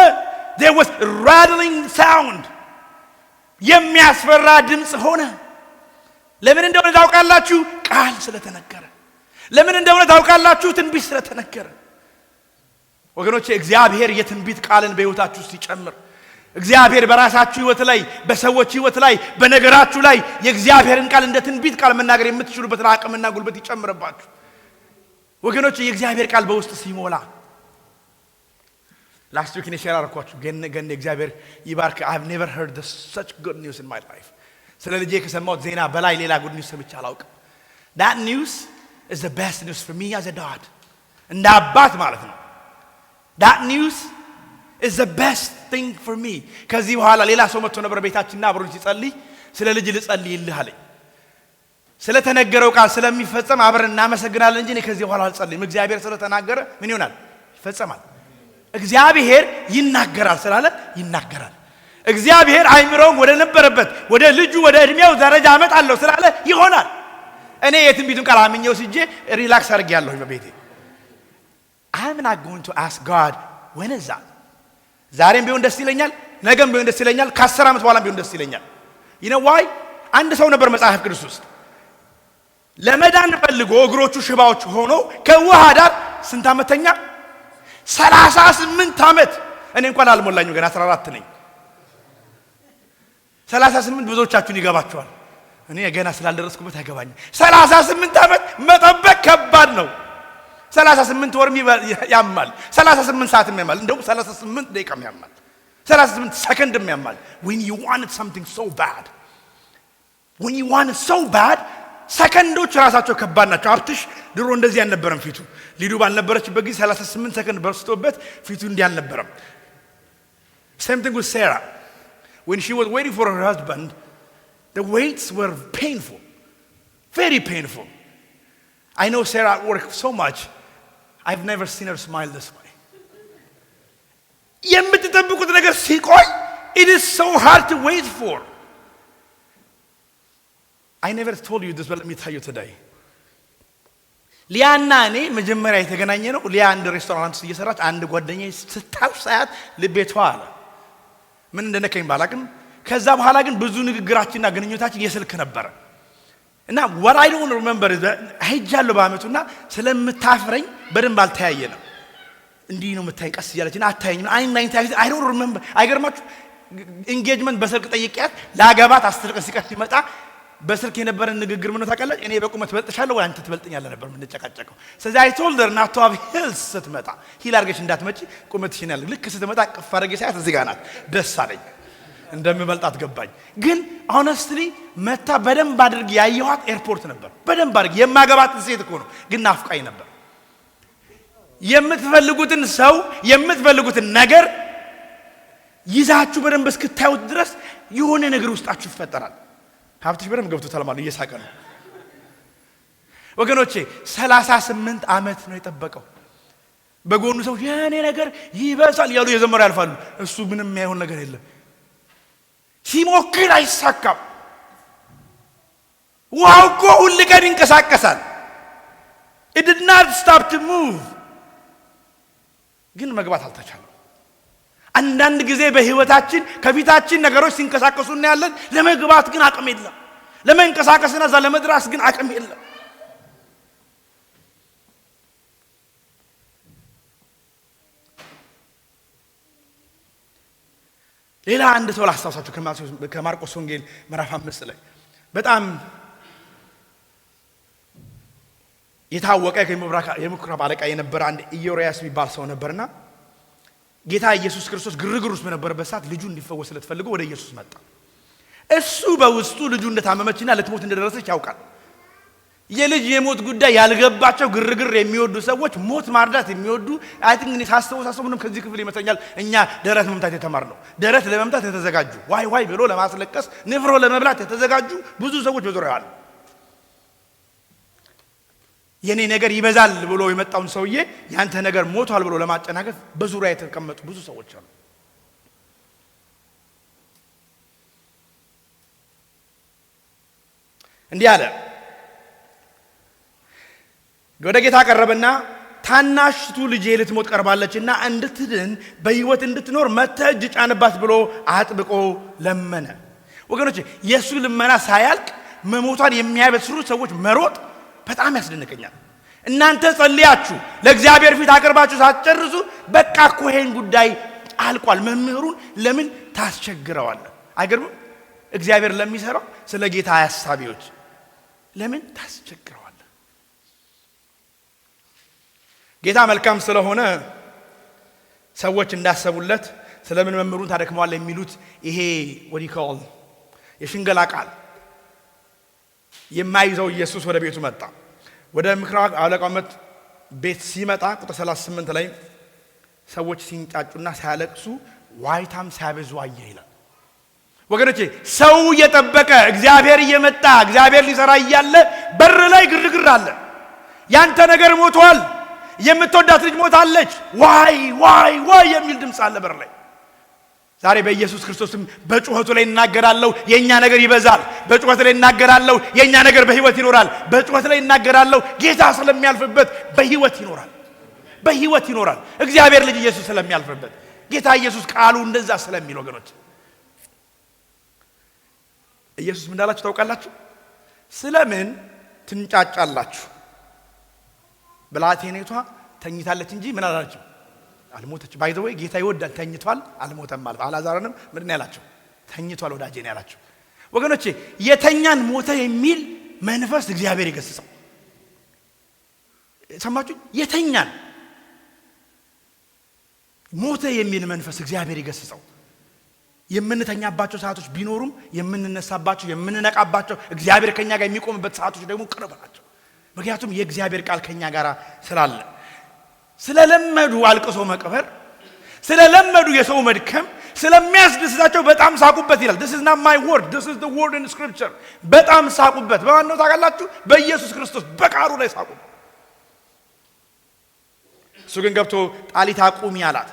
there was a rattling sound የሚያስፈራ ድምፅ ሆነ። ለምን እንደሆነ ታውቃላችሁ? ቃል ስለተነገረ። ለምን እንደሆነ ታውቃላችሁ? ትንቢት ስለተነገረ። ወገኖቼ እግዚአብሔር የትንቢት ቃልን በሕይወታችሁ ሲጨምር፣ እግዚአብሔር በራሳችሁ ሕይወት ላይ፣ በሰዎች ሕይወት ላይ፣ በነገራችሁ ላይ የእግዚአብሔርን ቃል እንደ ትንቢት ቃል መናገር የምትችሉበትን አቅምና ጉልበት ይጨምርባችሁ። ወገኖቼ የእግዚአብሔር ቃል በውስጥ ሲሞላ ላስት ዊክ ሼር አደረኳችሁ። ገን እግዚአብሔር ይባርክ። I've never heard such good news in my life. ስለ ልጄ ከሰማሁት ዜና በላይ ሌላ ጉድ ኒውስ ሰምቼ አላውቅም። That news is the best news for me as a dad. እንደ አባት ማለት ነው። That news is the best thing for me. ከዚህ በኋላ ሌላ ሰው መጥቶ ነበር ቤታችንና አብሮኝ ሲጸልይ ስለ ልጅ ልጸልይልህ አለኝ። ስለተነገረው ቃል ስለሚፈጸም አብረን እናመሰግናለን እንጂ እኔ ከዚህ በኋላ አልጸልይም። እግዚአብሔር ስለተናገረ ምን ይሆናል? ይፈጸማል። እግዚአብሔር ይናገራል ስላለ ይናገራል። እግዚአብሔር አይምሮውን ወደ ነበረበት ወደ ልጁ ወደ እድሜው ደረጃ አመጣለሁ ስላለ ይሆናል። እኔ የትንቢቱን ቃል አምኜው ሲጄ ሪላክስ አድርጌያለሁ በቤቴ። I'm not going to ask God when is that? ዛሬም ቢሆን ደስ ይለኛል፣ ነገም ቢሆን ደስ ይለኛል፣ ከ10 ዓመት በኋላም ቢሆን ደስ ይለኛል። you know why? አንድ ሰው ነበር መጽሐፍ ቅዱስ ውስጥ ለመዳን ፈልጎ እግሮቹ ሽባዎች ሆኖ ከውሃ ዳር ስንት ዓመተኛ? 38 ዓመት። እኔ እንኳን አልሞላኝም ገና 14 ነኝ። 38 ብዙዎቻችሁን ይገባችኋል። እኔ ገና ስላልደረስኩበት አይገባኝም። 38 ዓመት መጠበቅ ከባድ ነው። 38 ወርም ያማል፣ 38 ሰዓትም ያማል፣ እንደውም 38 ደቂቃም ያማል፣ 38 ሰከንድም ያማል። when you wanted something so bad, when you wanted so bad ሰከንዶች ራሳቸው ከባድ ናቸው። አብትሽ ድሮ እንደዚህ አልነበረም ፊቱ። ሊዱ ባልነበረችበት ጊዜ 38 ሰከንድ በርስቶበት ፊቱ እንዲህ አልነበረም። same thing with Sarah. When she was waiting for her husband, the waits were painful, very painful. I know Sarah worked so much. I've never seen her smile this way. የምትጠብቁት ነገር ሲቆይ it is so hard to wait for. I never told you this, but let me tell you today. ሊያና እኔ መጀመሪያ የተገናኘ ነው። ሊያ አንድ ሬስቶራንት እየሰራች አንድ ጓደኛዬ ስታልፍ ሳያት ልቤቷ አለ ምን እንደነከኝ ባላቅም ከዛ በኋላ ግን ብዙ ንግግራችንና ግንኙነታችን የስልክ ነበር እና what I don't remember ሄጃለሁ በአመቱና ስለምታፍረኝ በደንብ አልተያየንም እንዲህ ነው የምታይ ቀስ እያለችና አታየኝም I don't remember አይገርማችሁ ኢንጌጅመንት በስልክ ጠይቂያት ላገባት 10 ቀን ሲቀር ሲመጣ በስልክ የነበረን ንግግር ምን ታውቃለች እኔ በቁመት በልጥሻለሁ ወይ አንተ ትበልጥኛለህ ነበር ምን ተጨቃጨቀው ስለዚህ I told her not to have heels ስትመጣ ሂል አርገሽ እንዳትመጪ ቁመትሽን ያለ ልክ ስትመጣ ቅፍ አርገሽ ሳያት እዚህ ጋር ናት ደስ አለኝ እንደምበልጣት ገባኝ ግን honestly መታ በደንብ አድርግ ያየኋት ኤርፖርት ነበር በደንብ አድርግ የማገባት ሴት እኮ ነው ግን ናፍቃኝ ነበር የምትፈልጉትን ሰው የምትፈልጉትን ነገር ይዛችሁ በደንብ እስክታዩት ድረስ የሆነ ነገር ውስጣችሁ ይፈጠራል ሀብትሽ በደንብ ገብቶታል ማለት እየሳቀ ነው ወገኖቼ 38 አመት ነው የጠበቀው በጎኑ ሰው የኔ ነገር ይበዛል ያሉ የዘመሩ ያልፋሉ እሱ ምንም የማይሆን ነገር የለም ሲሞክር አይሳካም ዋውቆ ሁሉ ቀን ይንቀሳቀሳል it did not stop to move ግን መግባት አልተቻለም አንዳንድ ጊዜ በህይወታችን ከፊታችን ነገሮች ሲንቀሳቀሱ እናያለን ለመግባት ግን አቅም የለም ለመንቀሳቀስና ዛ ለመድረስ ግን አቅም የለም ሌላ አንድ ሰው ላስታውሳችሁ ከማርቆስ ወንጌል ምዕራፍ 5 ላይ በጣም የታወቀ የምኩራብ አለቃ የነበረ አንድ ኢዮሪያስ የሚባል ሰው ነበርና ጌታ ኢየሱስ ክርስቶስ ግርግር ውስጥ በነበረበት ሰዓት ልጁ እንዲፈወስለት ፈልጎ ወደ ኢየሱስ መጣ እሱ በውስጡ ልጁ እንደታመመችና ለትሞት እንደደረሰች ያውቃል የልጅ የሞት ጉዳይ ያልገባቸው ግርግር የሚወዱ ሰዎች ሞት ማርዳት የሚወዱ አይ ቲንክ እኔ ሳስተው ምንም ከዚህ ክፍል ይመጣኛል እኛ ደረት መምታት የተማርነው ደረት ለመምታት የተዘጋጁ ዋይ ብሎ ለማስለቀስ ንፍሮ ለመብላት የተዘጋጁ ብዙ ሰዎች በዙሪያው አሉ የኔ ነገር ይበዛል ብሎ የመጣውን ሰውዬ ያንተ ነገር ሞቷል ብሎ ለማጨናገፍ በዙሪያ የተቀመጡ ብዙ ሰዎች አሉ እንዲህ አለ ወደ ጌታ ቀረበና ታናሽቱ ልጄ ልትሞት ቀርባለችና እንድትድን በህይወት እንድትኖር መተህ ጫንባት ብሎ አጥብቆ ለመነ ወገኖቼ የሱ ልመና ሳያልቅ መሞቷን የሚያበስሩ ሰዎች መሮጥ በጣም ያስደንቀኛል እናንተ ጸልያችሁ ለእግዚአብሔር ፊት አቀርባችሁ ሳትጨርሱ በቃ እኮ ይሄን ጉዳይ አልቋል መምህሩን ለምን ታስቸግረዋለህ አይገርም እግዚአብሔር ለሚሰራው ስለ ጌታ ሐሳቢዎች ለምን ታስቸግረዋለህ ጌታ መልካም ስለሆነ ሰዎች እንዳሰቡለት ስለምን መምህሩን ታደክመዋለህ የሚሉት ይሄ what you call የሽንገላ ቃል የማይዘው ኢየሱስ ወደ ቤቱ መጣ ወደ ምኩራብ አለቃው ቤት ሲመጣ ቁጥር 38 ላይ ሰዎች ሲንጫጩና ሲያለቅሱ ዋይታም ሲያበዙ አየ ይላል ወገኖቼ ሰው እየጠበቀ እግዚአብሔር እየመጣ እግዚአብሔር ሊሰራ እያለ በር ላይ ግርግር አለ ያንተ ነገር ሞቷል የምትወዳት ልጅ ሞታለች ዋይ የሚል ድምጽ አለ በር ላይ ዛሬ በኢየሱስ ክርስቶስም በጩኸቱ ላይ እናገራለሁ የኛ ነገር ይበዛል በጩኸቱ ላይ እናገራለሁ የኛ ነገር በህይወት ይኖራል በጩኸቱ ላይ እናገራለሁ ጌታ ስለሚያልፍበት በህይወት ይኖራል እግዚአብሔር ልጅ ኢየሱስ ስለሚያልፍበት ጌታ ኢየሱስ ቃሉ እንደዛ ስለሚል ወገኖች ኢየሱስ ምን እንዳላችሁ ታውቃላችሁ ስለምን ትንጫጫላችሁ ብላቴኔቷ ተኝታለች እንጂ ምን አላላችሁ አልሞተች ባይ ዘ ወይ ጌታ ይወዳል ተኝቷል አልሞተም ማለት አላዛርንም ምንድነው ያላችሁ ተኝቷል ወዳጄ ነው ያላችሁ ወገኖቼ የተኛን ሞተ የሚል መንፈስ እግዚአብሔር ይገስጸው ሰማችሁ የተኛን ሞተ የሚል መንፈስ እግዚአብሔር ይገስጸው የምንተኛባቸው ሰዓቶች ቢኖሩም የምንነሳባቸው የምንነቃባቸው እግዚአብሔር ከኛ ጋር የሚቆምበት ሰዓቶች ደግሞ ቅርብ ናቸው ምክንያቱም የእግዚአብሔር ቃል ከኛ ጋር ስላለ ስለለመዱ አልቅሶ መቀበር ስለለመዱ የሰው መድከም ስለሚያስደስታቸው በጣም ሳቁበት ይላል this is not my word this is the word in scripture በጣም ሳቁበት በማን ነው ታውቃላችሁ በኢየሱስ ክርስቶስ በቃሉ ላይ ሳቁ እሱ ግን ገብቶ ጣሊታ ቁሚ አላት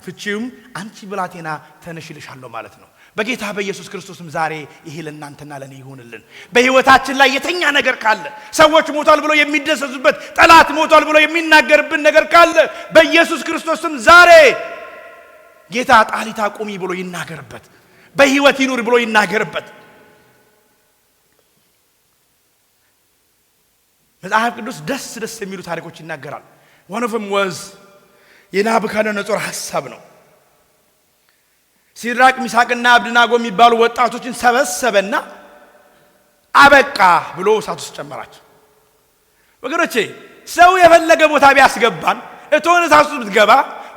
ፍቺውም አንቺ ብላቴና ተነሽልሻለሁ ማለት ነው በጌታ በኢየሱስ ክርስቶስም ዛሬ ይሄ ለእናንተና ለኔ ይሁንልን በህይወታችን ላይ የተኛ ነገር ካለ ሰዎች ሞቷል ብሎ የሚደሰሱበት ጠላት ሞቷል ብሎ የሚናገርብን ነገር ካለ በኢየሱስ ክርስቶስም ዛሬ ጌታ ጣሊታ ቁሚ ብሎ ይናገርበት፣ በህይወት ይኑር ብሎ ይናገርበት። መጽሐፍ ቅዱስ ደስ የሚሉ ታሪኮች ይናገራል። one of them was የናቡከደነፆር ሐሳብ ነው። ሲድራቅ ሚሳቅና አብደናጎ የሚባሉ ወጣቶችን ሰበሰበና አበቃ ብሎ እሳት ውስጥ ጨመራቸው። ወገኖቼ ሰው የፈለገ ቦታ ቢያስገባን እቶን እሳት ውስጥ ብትገባ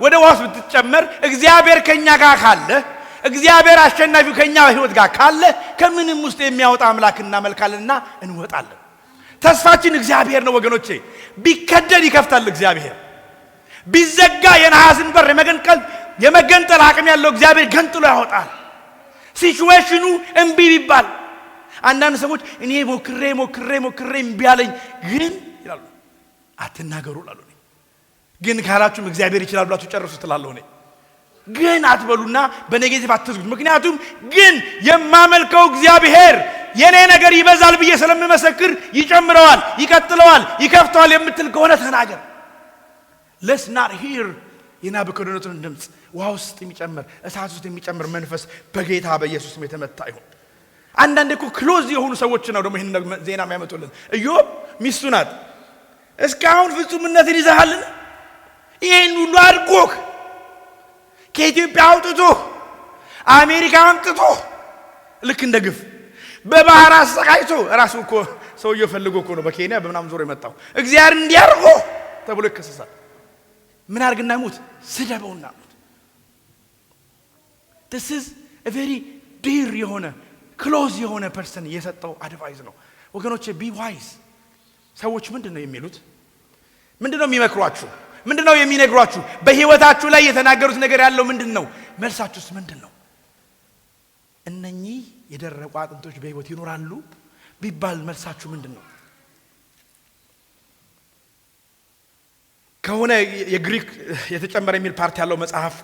ወደ ዋስ ብትጨመር እግዚአብሔር ከኛ ጋር ካለ እግዚአብሔር አሸናፊው ከኛ ህይወት ጋር ካለ ከምንም ውስጥ የሚያወጣ አምላክ እናመልካለንና እንወጣለን። ተስፋችን እግዚአብሔር ነው ወገኖቼ። ቢከደድ ይከፍታል እግዚአብሔር፣ ቢዘጋ የነሐስን በር የመገንጠል አቅም ያለው እግዚአብሔር ገንጥሎ ያወጣል። ሲቹዌሽኑ እምቢ ቢባል አንዳንድ ሰዎች እኔ ሞክሬ እምቢ አለኝ ግን ይላሉ። አትናገሩ እላለሁ እኔ። ግን ካላችሁም እግዚአብሔር ይችላል ብላችሁ ጨርሱ ትላለሁ እኔ። ግን አትበሉና በኔጌቲቭ አትዝጉት። ምክንያቱም ግን የማመልከው እግዚአብሔር የኔ ነገር ይበዛል ብዬ ስለምመሰክር ይጨምረዋል፣ ይቀጥለዋል፣ ይከፍተዋል የምትል ከሆነ ተናገር። let's not hear የናቡከደነፆርን ድምፅ። ውሃ ውስጥ የሚጨምር እሳት ውስጥ የሚጨምር መንፈስ በጌታ በኢየሱስ ስም የተመታ ይሁን። አንዳንዴ እኮ ክሎዝ የሆኑ ሰዎች ነው ደግሞ ይሄን ዜና የሚያመጡልን። ኢዮብ ሚስቱ ናት። እስካሁን ፍጹምነትን ይዘሃልን? ይሄን ሁሉ አድርጎህ ከኢትዮጵያ አውጥቶ አሜሪካ አምጥቶ ልክ እንደ ግፍ በባህር አሰቃይቶ ራሱ እኮ ሰውየው ፈልጎ እኮ ነው በኬንያ በምናም ዞር የመጣው። እግዚአብሔር እንዲያርጎ ተብሎ ይከሰሳል። ምን አርግና ሙት? ስደበውና ሙት። this is a very dear የሆነ ክሎዝ የሆነ ፐርሰን የሰጠው አድቫይስ ነው ወገኖቼ። ቢ ዋይስ። ሰዎች ምንድነው የሚሉት? ምንድነው የሚመክሯችሁ? ምንድነው የሚነግሯችሁ? በህይወታችሁ ላይ የተናገሩት ነገር ያለው ምንድነው? መልሳችሁስ ምንድነው? እነኚህ የደረቁ አጥንቶች በህይወት ይኖራሉ ቢባል መልሳችሁ ምንድነው? ከሆነ የግሪክ የተጨመረ የሚል ፓርቲ ያለው መጽሐፍ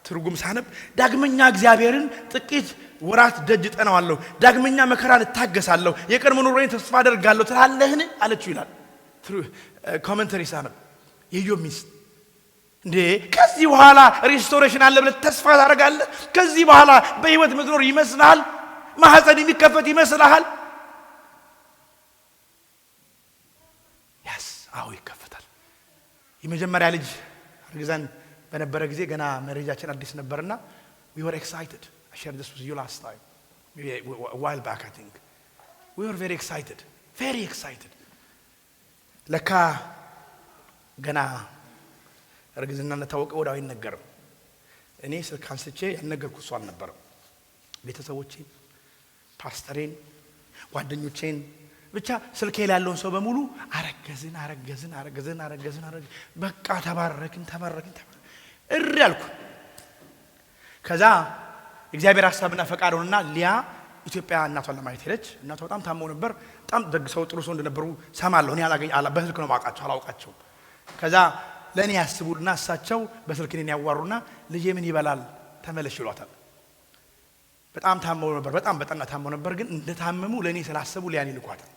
ትርጉም ሳነብ ዳግመኛ እግዚአብሔርን ጥቂት ወራት ደጅ ጠናዋለሁ፣ ዳግመኛ መከራን እታገሳለሁ፣ የቀድሞ ኑሮዬን ተስፋ አደርጋለሁ ትላለህን አለችው ይላል ኮሜንተሪ ሳነብ። የኢዮብ ሚስት እንዴ ከዚህ በኋላ ሪስቶሬሽን አለ ብለህ ተስፋ ታደርጋለህ? ከዚህ በኋላ በህይወት ምትኖር ይመስልሃል? ማህፀን የሚከፈት ይመስልሃል? አዎ ይከፈታል። የመጀመሪያ ልጅ አርግዛን በነበረ ጊዜ ገና መረጃችን አዲስ ነበርና we were excited. I shared this with you last time, maybe a while back I think. We were very excited. ለካ ገና እርግዝና እንደታወቀ ወዲያው አይነገርም። እኔ ስልክ አንስቼ ያልነገርኩት ሰው አልነበረም። ቤተሰቦቼን፣ ፓስተሬን፣ ጓደኞቼን ብቻ ስልኬ ላይ ያለውን ሰው በሙሉ አረገዝን በቃ ተባረክን እሪ አልኩ። ከዛ እግዚአብሔር ሐሳብና ፈቃድ ሆነና ሊያ ኢትዮጵያ እናቷን ለማየት ሄደች። እናቷ በጣም ታመው ነበር። በጣም ደግ ሰው ጥሩ ሰው እንደነበሩ ሰማለሁ። እኔ በስልክ ነው ማውቃቸው፣ አላውቃቸውም። ከዛ ለእኔ ያስቡና እሳቸው በስልክ እኔን ያዋሩና ልጄ ምን ይበላል ተመለሽ ይሏታል። በጣም ታመው ነበር፣ በጣም በጠና ታመው ነበር። ግን እንደታመሙ ለእኔ ስላሰቡ ሊያን ይልኳታል።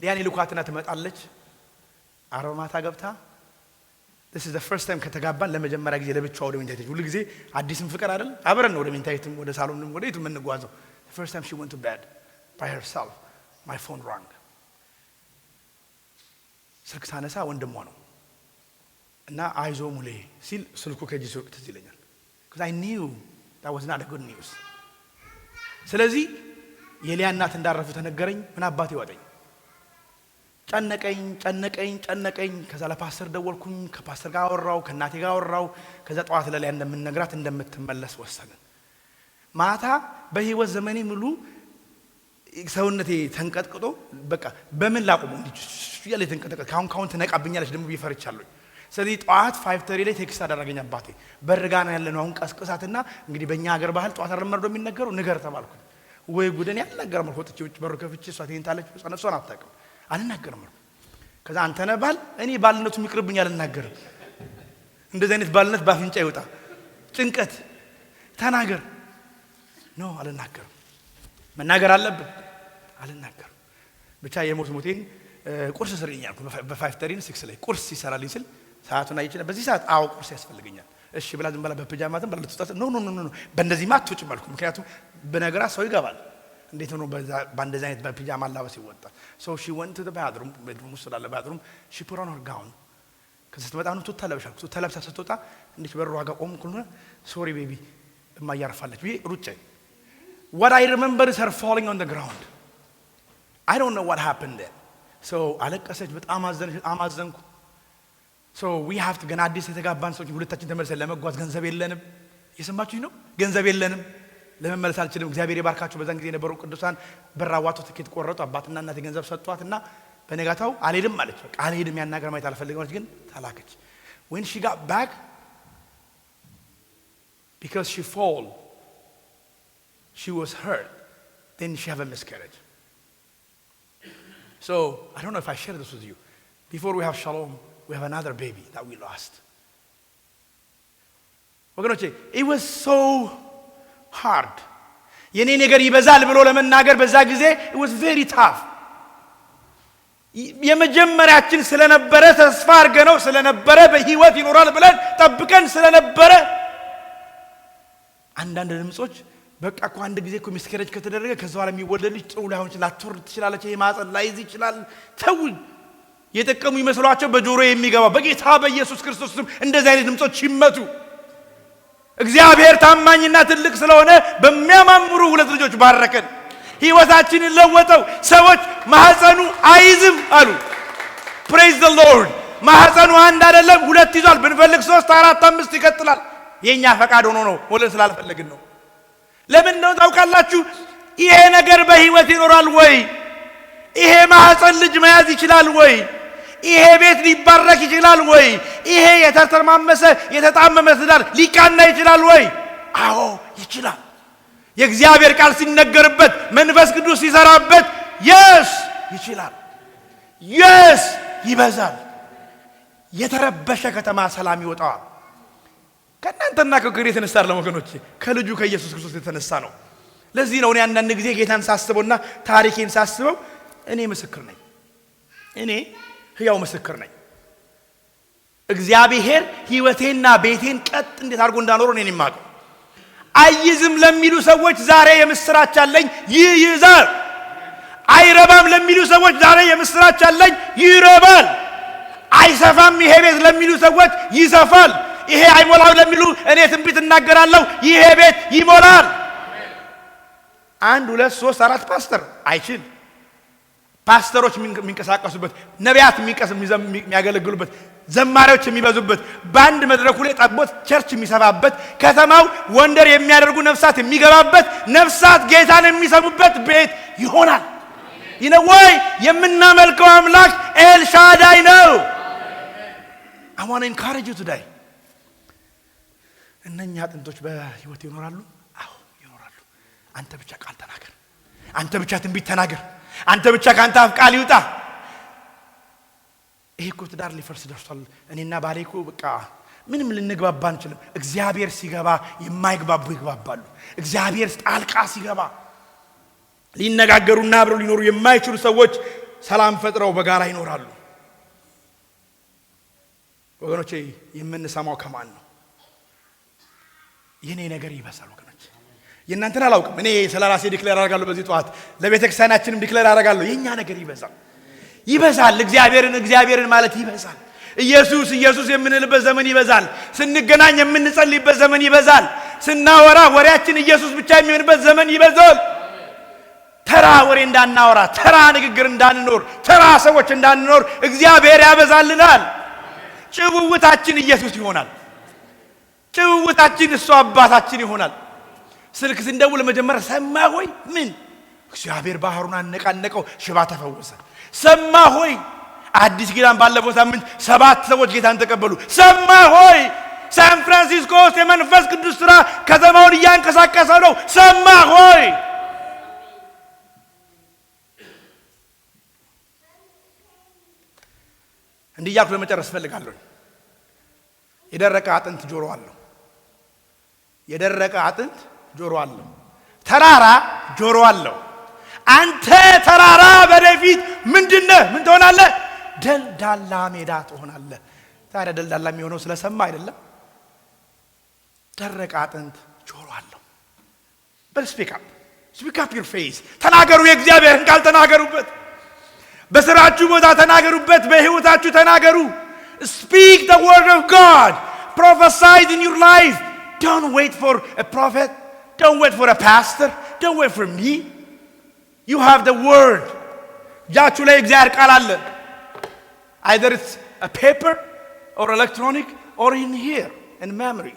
ሊያን ይልኳትና ትመጣለች። ዓርብ ማታ ገብታ this is the first time ከተጋባን ለመጀመሪያ ጊዜ ለብቻዋ ወደ መኝታ ሄደች። ሁሉ ጊዜ አዲስም ፍቅር አይደል አብረን ነው ወደ መኝታ ቤትም ወደ ሳሎንም ወደ ቤትም የምንጓዘው። the first time she went to bed by herself, my phone rang. ስልክ ሳነሳ ወንድሟ ነው እና አይዞ ሙሌ ሲል ስልኩ ከእጄ ሲወርቅ ትዝ ይለኛል። because I knew that was not a good news. ስለዚህ የሊያ እናት እንዳረፉ ተነገረኝ። ምን አባቴ ወጣኝ፣ ጨነቀኝ። ከዛ ለፓስተር ደወልኩኝ። ከፓስተር ጋር አወራው፣ ከእናቴ ጋር አወራው። ከዛ ጠዋት ለሊያ እንደምንነግራት እንደምትመለስ ወሰንን። ማታ በህይወት ዘመኔ ሙሉ ሰውነቴ ተንቀጥቅጦ በቃ በምን ላቆመው እንዴ ያለ ተንቀጥቀጥ ካሁን ትነቃብኛለች ደግሞ ቢፈርቻለሁ። ስለዚህ ጠዋት 5:30 ላይ ቴክስት አደረገኝ አባቴ። በርጋና ያለነው አሁን ቀስቅሳትና እንግዲህ በእኛ ሀገር ባህል ጠዋት አረመርዶ የሚነገረው ንገር ተባልኩ። ወይ ጉደን ያልነገርም ወጥቼ ውጭ በሩ ከፍቼ እሷ ትንታለች፣ ነፍሷን አታውቅም፣ አልናገርም። ከዛ አንተ ነህ ባል፣ እኔ ባልነቱ ይቅርብኝ አልናገርም። እንደዚህ አይነት ባልነት ባፍንጫ ይወጣ። ጭንቀት ተናገር ነው አልናገርም። መናገር አለብን አልናገርም። ብቻ ሞቴን ቁርስ ስሪኝ አልኩ። በ5:36 ላይ ቁርስ ይሰራልኝ ስል ሰዓቱን አይቼ በዚህ ሰዓት አዎ ቁርስ ያስፈልገኛል። እሺ ብላ ዝም ብላ በፒጃማትም ብላ ልትወጣ ኖ በእንደዚህማ አትወጭም አልኩ። ምክንያቱም በነገራ ሰው ይገባል። እንዴት ሆኖ በእንደዚህ አይነት በፒጃማ አላበስ ይወጣል? so she went to the bathroom bedroom ውስጥ ላለ bathroom she put on her gown ከስትመጣ ነው ቱታ ለብሻል። ቱታ ለብሳ ስትወጣ እንዴት በሩ ጋር ቆምኩና ሶሪ ቤቢ እማያርፋለች ብዬ ሩጬ what I remember is her falling on the ground. I don't know what happened there. so አለቀሰች። በጣም አዘንኩ። so we have to ገና አዲስ የተጋባን ሰዎች ሁለታችን ተመልሰን ለመጓዝ ገንዘብ የለንም። እየሰማችሁኝ ነው? ገንዘብ የለንም። ለመመለስ አልችልም። እግዚአብሔር ይባርካችሁ። በዛን ጊዜ የነበሩ ቅዱሳን በራዋቱ ትኬት ቆረጡ። አባትና እናቴ ገንዘብ ሰጧትና በነጋታው አልሄድም አለች። በቃ አልሄድም ያናገር ማየት አልፈልግም አለች። ግን ተላከች። when she got back because she was hurt, then she have a miscarriage. so I don't know if I share this with you. before we have Shalom, we have another baby that we lost. ወገኖቼ it was so hard. የኔ ነገር ይበዛል ብሎ ለመናገር በዛ ጊዜ it was very tough. የመጀመሪያችን ስለነበረ ተስፋ አድርገነው ስለነበረ በህይወት ይኖራል ብለን ጠብቀን ስለነበረ አንዳንድ ድምጾች በቃ እኮ አንድ ጊዜ እኮ ሚስከረጅ ከተደረገ ከዛ በኋላ የሚወለድ ልጅ ጥሩ ላይሆን ይችላል፣ ትወርድ ትችላለች፣ ይሄ ማጸን ላይዝ ይችላል ተው የጠቀሙ ይመስሏቸው በጆሮ የሚገባ በጌታ በኢየሱስ ክርስቶስ ስም እንደዚህ አይነት ድምጾች ይመቱ። እግዚአብሔር ታማኝና ትልቅ ስለሆነ በሚያማምሩ ሁለት ልጆች ባረከን። ህይወታችንን ለወጠው። ሰዎች ማህፀኑ አይዝም አሉ። ፕሬዝ ዘ ሎርድ። ማህፀኑ አንድ አይደለም ሁለት ይዟል። ብንፈልግ 3 4 5 ይቀጥላል። የኛ ፈቃድ ሆኖ ነው ወለድ ስላልፈለግን ነው። ለምን ነው ታውቃላችሁ? ይሄ ነገር በህይወት ይኖራል ወይ? ይሄ ማህፀን ልጅ መያዝ ይችላል ወይ? ይሄ ቤት ሊባረክ ይችላል ወይ? ይሄ የተተማመሰ የተጣመመ ትዳር ሊቃና ይችላል ወይ? አዎ ይችላል። የእግዚአብሔር ቃል ሲነገርበት መንፈስ ቅዱስ ሲሰራበት yes ይችላል። yes ይበዛል። የተረበሸ ከተማ ሰላም ይወጣዋል። ከእናንተና ከክርስቶስ የተነሳ አይደለም ወገኖቼ፣ ከልጁ ከኢየሱስ ክርስቶስ የተነሳ ነው። ለዚህ ነው እኔ አንዳንድ ጊዜ ጌታን ሳስበውና ታሪኬን ሳስበው እኔ ምስክር ነኝ። እኔ ሕያው ምስክር ነኝ። እግዚአብሔር ሕይወቴና ቤቴን ቀጥ እንዴት አድርጎ እንዳኖረው እኔን የማውቀው። አይዝም ለሚሉ ሰዎች ዛሬ የምስራች አለኝ፣ ይይዛል። አይረባም ለሚሉ ሰዎች ዛሬ የምስራች አለኝ፣ ይረባል። አይሰፋም ይሄ ቤት ለሚሉ ሰዎች ይሰፋል። ይሄ አይሞላም ለሚሉ እኔ ትንቢት እናገራለሁ፣ ይሄ ቤት ይሞላል። 1 2 3 4 ፓስተር አይችል ፓስተሮች የሚንቀሳቀሱበት፣ ነቢያት የሚያገለግሉበት፣ ዘማሪዎች የሚበዙበት፣ በአንድ መድረኩ ላይ ጠቦት ቸርች የሚሰፋበት፣ ከተማው ወንደር የሚያደርጉ ነፍሳት የሚገባበት፣ ነፍሳት ጌታን የሚሰሙበት ቤት ይሆናል። ይነወይ የምናመልከው አምላክ ኤልሻዳይ ነው። I want to encourage you today. እነኛ አጥንቶች በህይወት ይኖራሉ? አዎ ይኖራሉ። አንተ ብቻ ቃል ተናገር። አንተ ብቻ ትንቢት ተናገር። አንተ ብቻ ካንተ አፍ ቃል ይውጣ። ይሄ እኮ ትዳር ሊፈርስ ደርሷል። እኔና ባሌ እኮ በቃ ምንም ልንግባባ አንችልም። እግዚአብሔር ሲገባ የማይግባቡ ይግባባሉ። እግዚአብሔር ጣልቃ ሲገባ ሊነጋገሩና አብረው ሊኖሩ የማይችሉ ሰዎች ሰላም ፈጥረው በጋራ ይኖራሉ። ወገኖቼ የምንሰማው ከማን ነው? የኔ ነገር ይበዛል ወገኖቼ። የእናንተን አላውቅም። እኔ ስለራሴ ዲክሌር አደርጋለሁ። በዚህ ጠዋት ለቤተክርስቲያናችንም ዲክሌር አደርጋለሁ። የኛ ነገር ይበዛል። ይበዛል። እግዚአብሔርን ማለት ይበዛል። ኢየሱስ የምንልበት ዘመን ይበዛል። ስንገናኝ የምንጸልይበት ዘመን ይበዛል። ስናወራ ወሬያችን ኢየሱስ ብቻ የሚሆንበት ዘመን ይበዛል። ተራ ወሬ እንዳናወራ፣ ተራ ንግግር እንዳንኖር፣ ተራ ሰዎች እንዳንኖር እግዚአብሔር ያበዛልናል። ጭውውታችን ኢየሱስ ይሆናል። ጭውውታችን እሱ አባታችን ይሆናል። ስልክ ስንደውል መጀመሪያ ሰማ ሆይ ምን እግዚአብሔር ባህሩን አነቃነቀው፣ ሽባ ተፈወሰ። ሰማ ሆይ አዲስ ኪዳን ባለፈው ሳምንት 7 ሰዎች ጌታን ተቀበሉ። ሰማ ሆይ ሳን ፍራንሲስኮ ውስጥ የመንፈስ ቅዱስ ሥራ ከተማውን እያንቀሳቀሰ ነው። ሰማ ሆይ እንዲያልኩ ለመጨረስ ፈልጋለሁ። የደረቀ አጥንት ጆሮ አለው። የደረቀ አጥንት ጆሮ አለው። ተራራ ጆሮ አለው። አንተ ተራራ ወደፊት ምንድነህ? ምን ትሆናለህ? ደልዳላ ሜዳ ትሆናለህ። ታዲያ ደልዳላ የሚሆነው ስለሰማ አይደለም። ደረቅ አጥንት ጆሮ አለው። ስፒክ አፕ ዩር ፌዝ። ተናገሩ፣ የእግዚአብሔርን ቃል ተናገሩበት። በስራችሁ ቦታ ተናገሩበት፣ በህይወታችሁ ተናገሩ። Speak the word of God. Prophesy in your life. Don't wait for a prophet. Don't wait for a pastor. Don't wait for me. You have the word. እጃችሁ ላይ እግዚአብሔር ቃል አለ። Either it's a paper or electronic or in here in memory.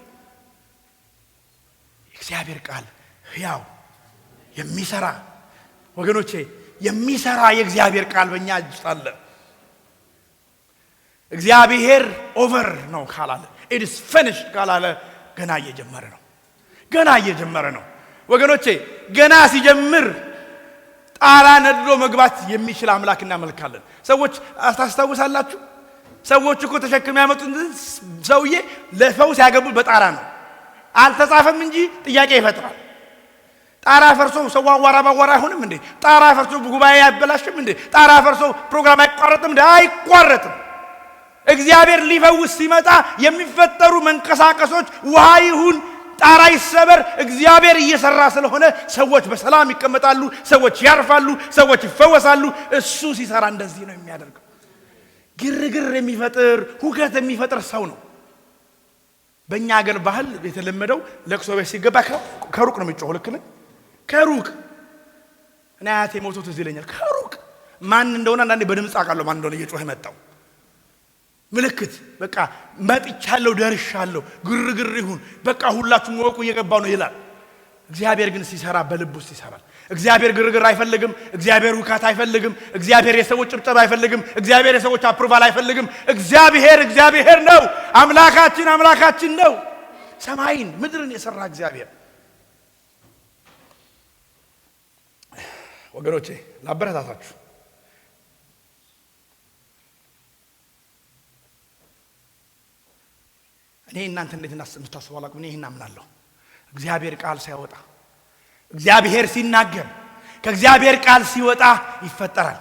እግዚአብሔር ቃል ሕያው የሚሰራ ወገኖቼ የሚሰራ የእግዚአብሔር ቃል በእኛ እጅ አለ። እግዚአብሔር ኦቨር ነው ካላለ it is finished ካላለ ገና እየጀመረ ነው ወገኖቼ። ገና ሲጀምር ጣራ ነድሎ መግባት የሚችል አምላክ እናመልካለን። ሰዎች ታስታውሳላችሁ? ሰዎች እኮ ተሸክመው ያመጡት ሰውዬ ለፈውስ ያገቡት በጣራ ነው። አልተጻፈም እንጂ ጥያቄ ይፈጥራል። ጣራ ፈርሶ ሰው አዋራ አይሆንም እንዴ? ጣራ ፈርሶ ጉባኤ አይበላሽም እንዴ? ጣራ ፈርሶ ፕሮግራም አይቋረጥም እንዴ? አይቋረጥም። እግዚአብሔር ሊፈውስ ሲመጣ የሚፈጠሩ መንቀሳቀሶች ውሃ ይሁን ጣራ ይሰበር እግዚአብሔር እየሰራ ስለሆነ ሰዎች በሰላም ይቀመጣሉ፣ ሰዎች ያርፋሉ፣ ሰዎች ይፈወሳሉ። እሱ ሲሰራ እንደዚህ ነው የሚያደርገው። ግርግር የሚፈጥር ሁከት የሚፈጥር ሰው ነው። በእኛ ሀገር ባህል የተለመደው ለቅሶ ቤት ሲገባ ከሩቅ ነው የሚጮኸው። ልክ ነኝ? ከሩቅ እኔ አያቴ ሞቶ ትዝ ይለኛል። ከሩቅ ማን እንደሆነ አንዳንዴ በድምፅ አውቃለሁ ማን እንደሆነ እየጮኸ መጣው። ምልክት በቃ መጥቻለሁ፣ ደርሻለሁ፣ ግርግር ይሁን በቃ ሁላችሁም ወቁ እየገባው ነው ይላል። እግዚአብሔር ግን ሲሰራ በልብ ውስጥ ይሰራል። እግዚአብሔር ግርግር አይፈልግም። እግዚአብሔር ውካት አይፈልግም። እግዚአብሔር የሰዎች ጭብጨባ አይፈልግም። እግዚአብሔር የሰዎች አፕሩቫል አይፈልግም። እግዚአብሔር ነው። አምላካችን ነው። ሰማይን ምድርን የሰራ እግዚአብሔር ወገኖቼ ላበረታታችሁ። እኔ እናንተ እንዴት እንደምታስቡ አላውቅም። እኔ ይሄን አምናለሁ። እግዚአብሔር ቃል ሲያወጣ እግዚአብሔር ሲናገር ከእግዚአብሔር ቃል ሲወጣ ይፈጠራል።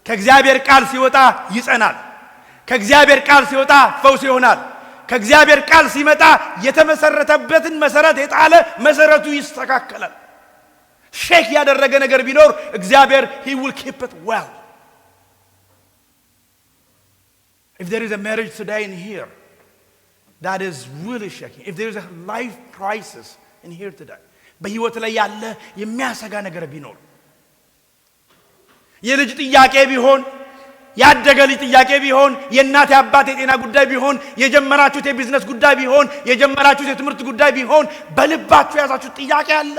ከእግዚአብሔር ቃል ሲወጣ ይጸናል። ከእግዚአብሔር ቃል ሲወጣ ፈውስ ይሆናል። ከእግዚአብሔር ቃል ሲመጣ የተመሰረተበትን መሰረት የጣለ መሰረቱ ይስተካከላል። ሼክ ያደረገ ነገር ቢኖር እግዚአብሔር he will keep it well. If there is a marriage today in here that is really shaking, if there is a life crisis in here today, በህይወት ላይ ያለ የሚያሰጋ ነገር ቢኖር የልጅ ጥያቄ ቢሆን ያደገ ልጅ ጥያቄ ቢሆን የእናት አባት የጤና ጉዳይ ቢሆን የጀመራችሁት የቢዝነስ ጉዳይ ቢሆን የጀመራችሁት የትምህርት ጉዳይ ቢሆን በልባችሁ ያዛችሁት ጥያቄ አለ።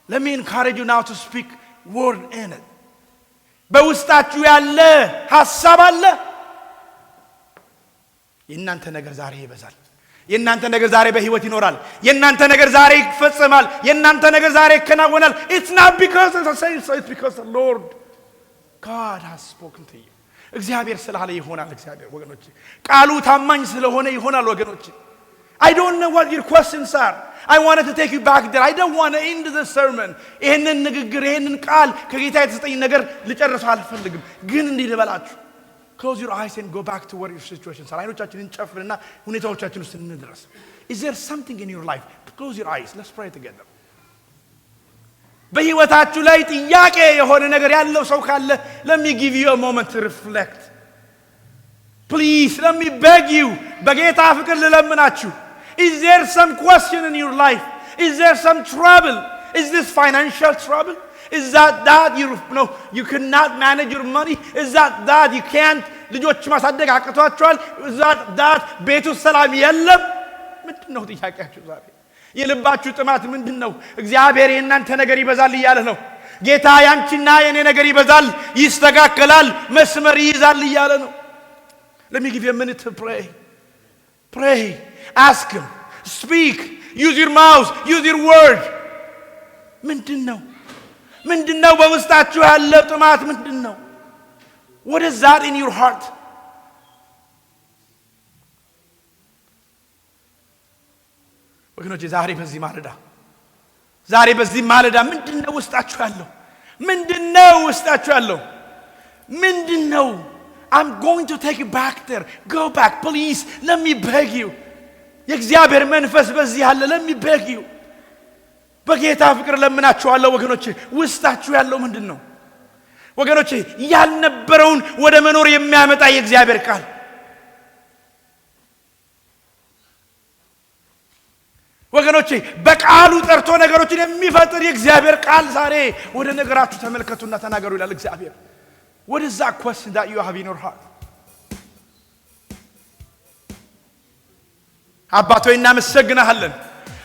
let me encourage you now to speak word in it. በውስጣችሁ ያለ ሐሳብ አለ። የእናንተ ነገር ዛሬ ይበዛል። የእናንተ ነገር ዛሬ በህይወት ይኖራል። የእናንተ ነገር ዛሬ ይፈጸማል። የእናንተ ነገር ዛሬ ይከናወናል። it's not because I say so, it's because the Lord God has spoken to you. እግዚአብሔር ስላለ ይሆናል። እግዚአብሔር ወገኖቼ ቃሉ ታማኝ ስለሆነ ይሆናል ወገኖቼ። I don't know what your questions are. I wanted to take you back there. I don't want to end the sermon. ይሄንን ንግግር ይሄንን ቃል ከጌታ የተሰጠኝ ነገር ልጨርሰው አልፈልግም። ግን እንዲህ ልበላችሁ close your eyes and go back to where your situation is. አይኖቻችንን ጨፍንና ሁኔታዎቻችን ውስጥ እንድረስ። Is there something in your life? Close your eyes. Let's pray together. በህይወታችሁ ላይ ጥያቄ የሆነ ነገር ያለው ሰው ካለ let me give you a moment to reflect. Please let me beg you. በጌታ ፍቅር ልለምናችሁ. Is there some question in your life? Is there some trouble? Is this financial trouble? Is that you cannot manage your money? Is that you can't ልጆች ማሳደግ አቅቷቸዋል? Is that ቤቱ ሰላም የለም? ምንድነው ጥያቄያችሁ ዛሬ? የልባችሁ ጥማት ምንድነው? እግዚአብሔር የእናንተ ነገር ይበዛል እያለ ነው። ጌታ ያንቺና የኔ ነገር ይበዛል፣ ይስተካከላል፣ መስመር ይይዛል እያለ ነው። Let me give you a minute to pray. Pray. Ask him. Speak. Use your mouth. Use your word. ምንድነው በውስጣችሁ ያለ ጥማት ምንድነው? What is that in your heart? ወገኖቼ ዛሬ በዚህ ማለዳ ምንድነው ውስጣችሁ ያለው? I'm going to take you back there. Go back, please. Let me beg you. የእግዚአብሔር መንፈስ በዚህ ያለ ለሚበጊው በጌታ ፍቅር ለምናችኋለሁ ወገኖቼ። ውስጣችሁ ያለው ምንድነው ወገኖቼ? ያልነበረውን ወደ መኖር የሚያመጣ የእግዚአብሔር ቃል ወገኖቼ፣ በቃሉ ጠርቶ ነገሮችን የሚፈጥር የእግዚአብሔር ቃል ዛሬ ወደ ነገራችሁ ተመልከቱና ተናገሩ ይላል እግዚአብሔር። What is that question that you have in your heart? አባቶይ እናመሰግናለን።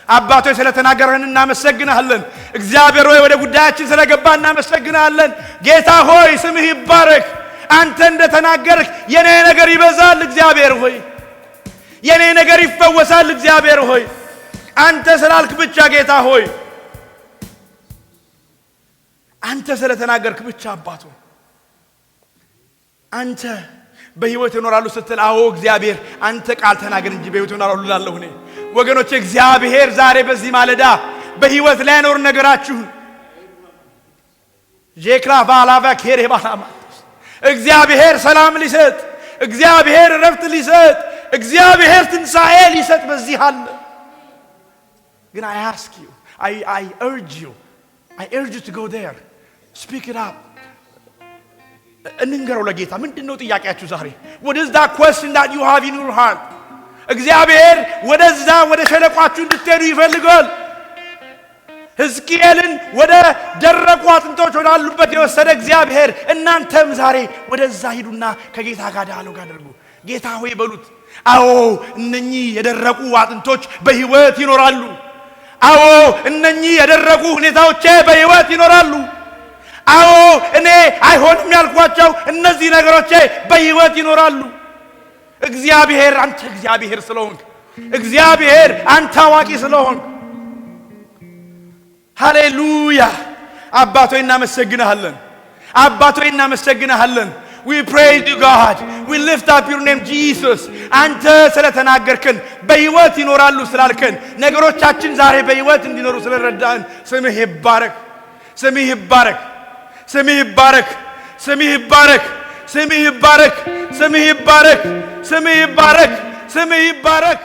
አባቶይ ስለተናገረን እናመሰግናለን። እግዚአብሔር ሆይ ወደ ጉዳያችን ስለገባ እናመሰግናለን። ጌታ ሆይ ስምህ ይባረክ። አንተ እንደተናገርክ የኔ ነገር ይበዛል እግዚአብሔር ሆይ፣ የኔ ነገር ይፈወሳል እግዚአብሔር ሆይ፣ አንተ ስላልክ ብቻ ጌታ ሆይ፣ አንተ ስለተናገርክ ብቻ አባቶ አንተ በህይወት ይኖራሉ ስትል አዎ እግዚአብሔር አንተ ቃል ተናገር እንጂ በህይወት ይኖራሉ እላለሁ እኔ ወገኖቼ። እግዚአብሔር ዛሬ በዚህ ማለዳ በህይወት ላይ ያኖር ነገራችሁን ጄክራ ባላቫ ኬሬ ባላማ እግዚአብሔር ሰላም ሊሰጥ፣ እግዚአብሔር ረፍት ሊሰጥ፣ እግዚአብሔር ትንሣኤ ሊሰጥ በዚህ አለ። ግን I ask you, I urge you to go there. Speak it up. እንንገረው ለጌታ። ምንድነው ጥያቄያችሁ ዛሬ? What is that question that you have in your heart? እግዚአብሔር ወደዛ ወደ ሸለቋችሁ እንድትሄዱ ይፈልጋል። ሕዝቅኤልን ወደ ደረቁ አጥንቶች ወዳሉበት የወሰደ እግዚአብሔር እናንተም ዛሬ ወደዛ ሂዱና ከጌታ ጋር ዲያሎግ አድርጉ። ጌታ ሆይ በሉት። አዎ እነኚህ የደረቁ አጥንቶች በህይወት ይኖራሉ። አዎ እነኚህ የደረቁ ሁኔታዎች በህይወት ይኖራሉ። አዎ እኔ አይሆንም ያልኳቸው እነዚህ ነገሮች በህይወት ይኖራሉ። እግዚአብሔር አንተ እግዚአብሔር ስለሆንክ፣ እግዚአብሔር አንተ አዋቂ ስለሆንክ ሃሌሉያ። አባቶይ እናመሰግንሃለን፣ አባቶይ እናመሰግንሃለን። We praise you God. We lift up your name Jesus. አንተ ስለተናገርከን በህይወት ይኖራሉ ስላልከን ነገሮቻችን ዛሬ በህይወት እንዲኖሩ ስለረዳን ስምህ ይባረክ፣ ስምህ ይባረክ፣ ስምህ ይባረክ፣ ስምህ ይባረክ፣ ስምህ ይባረክ፣ ስምህ ይባረክ፣ ስምህ ይባረክ፣ ስምህ ይባረክ።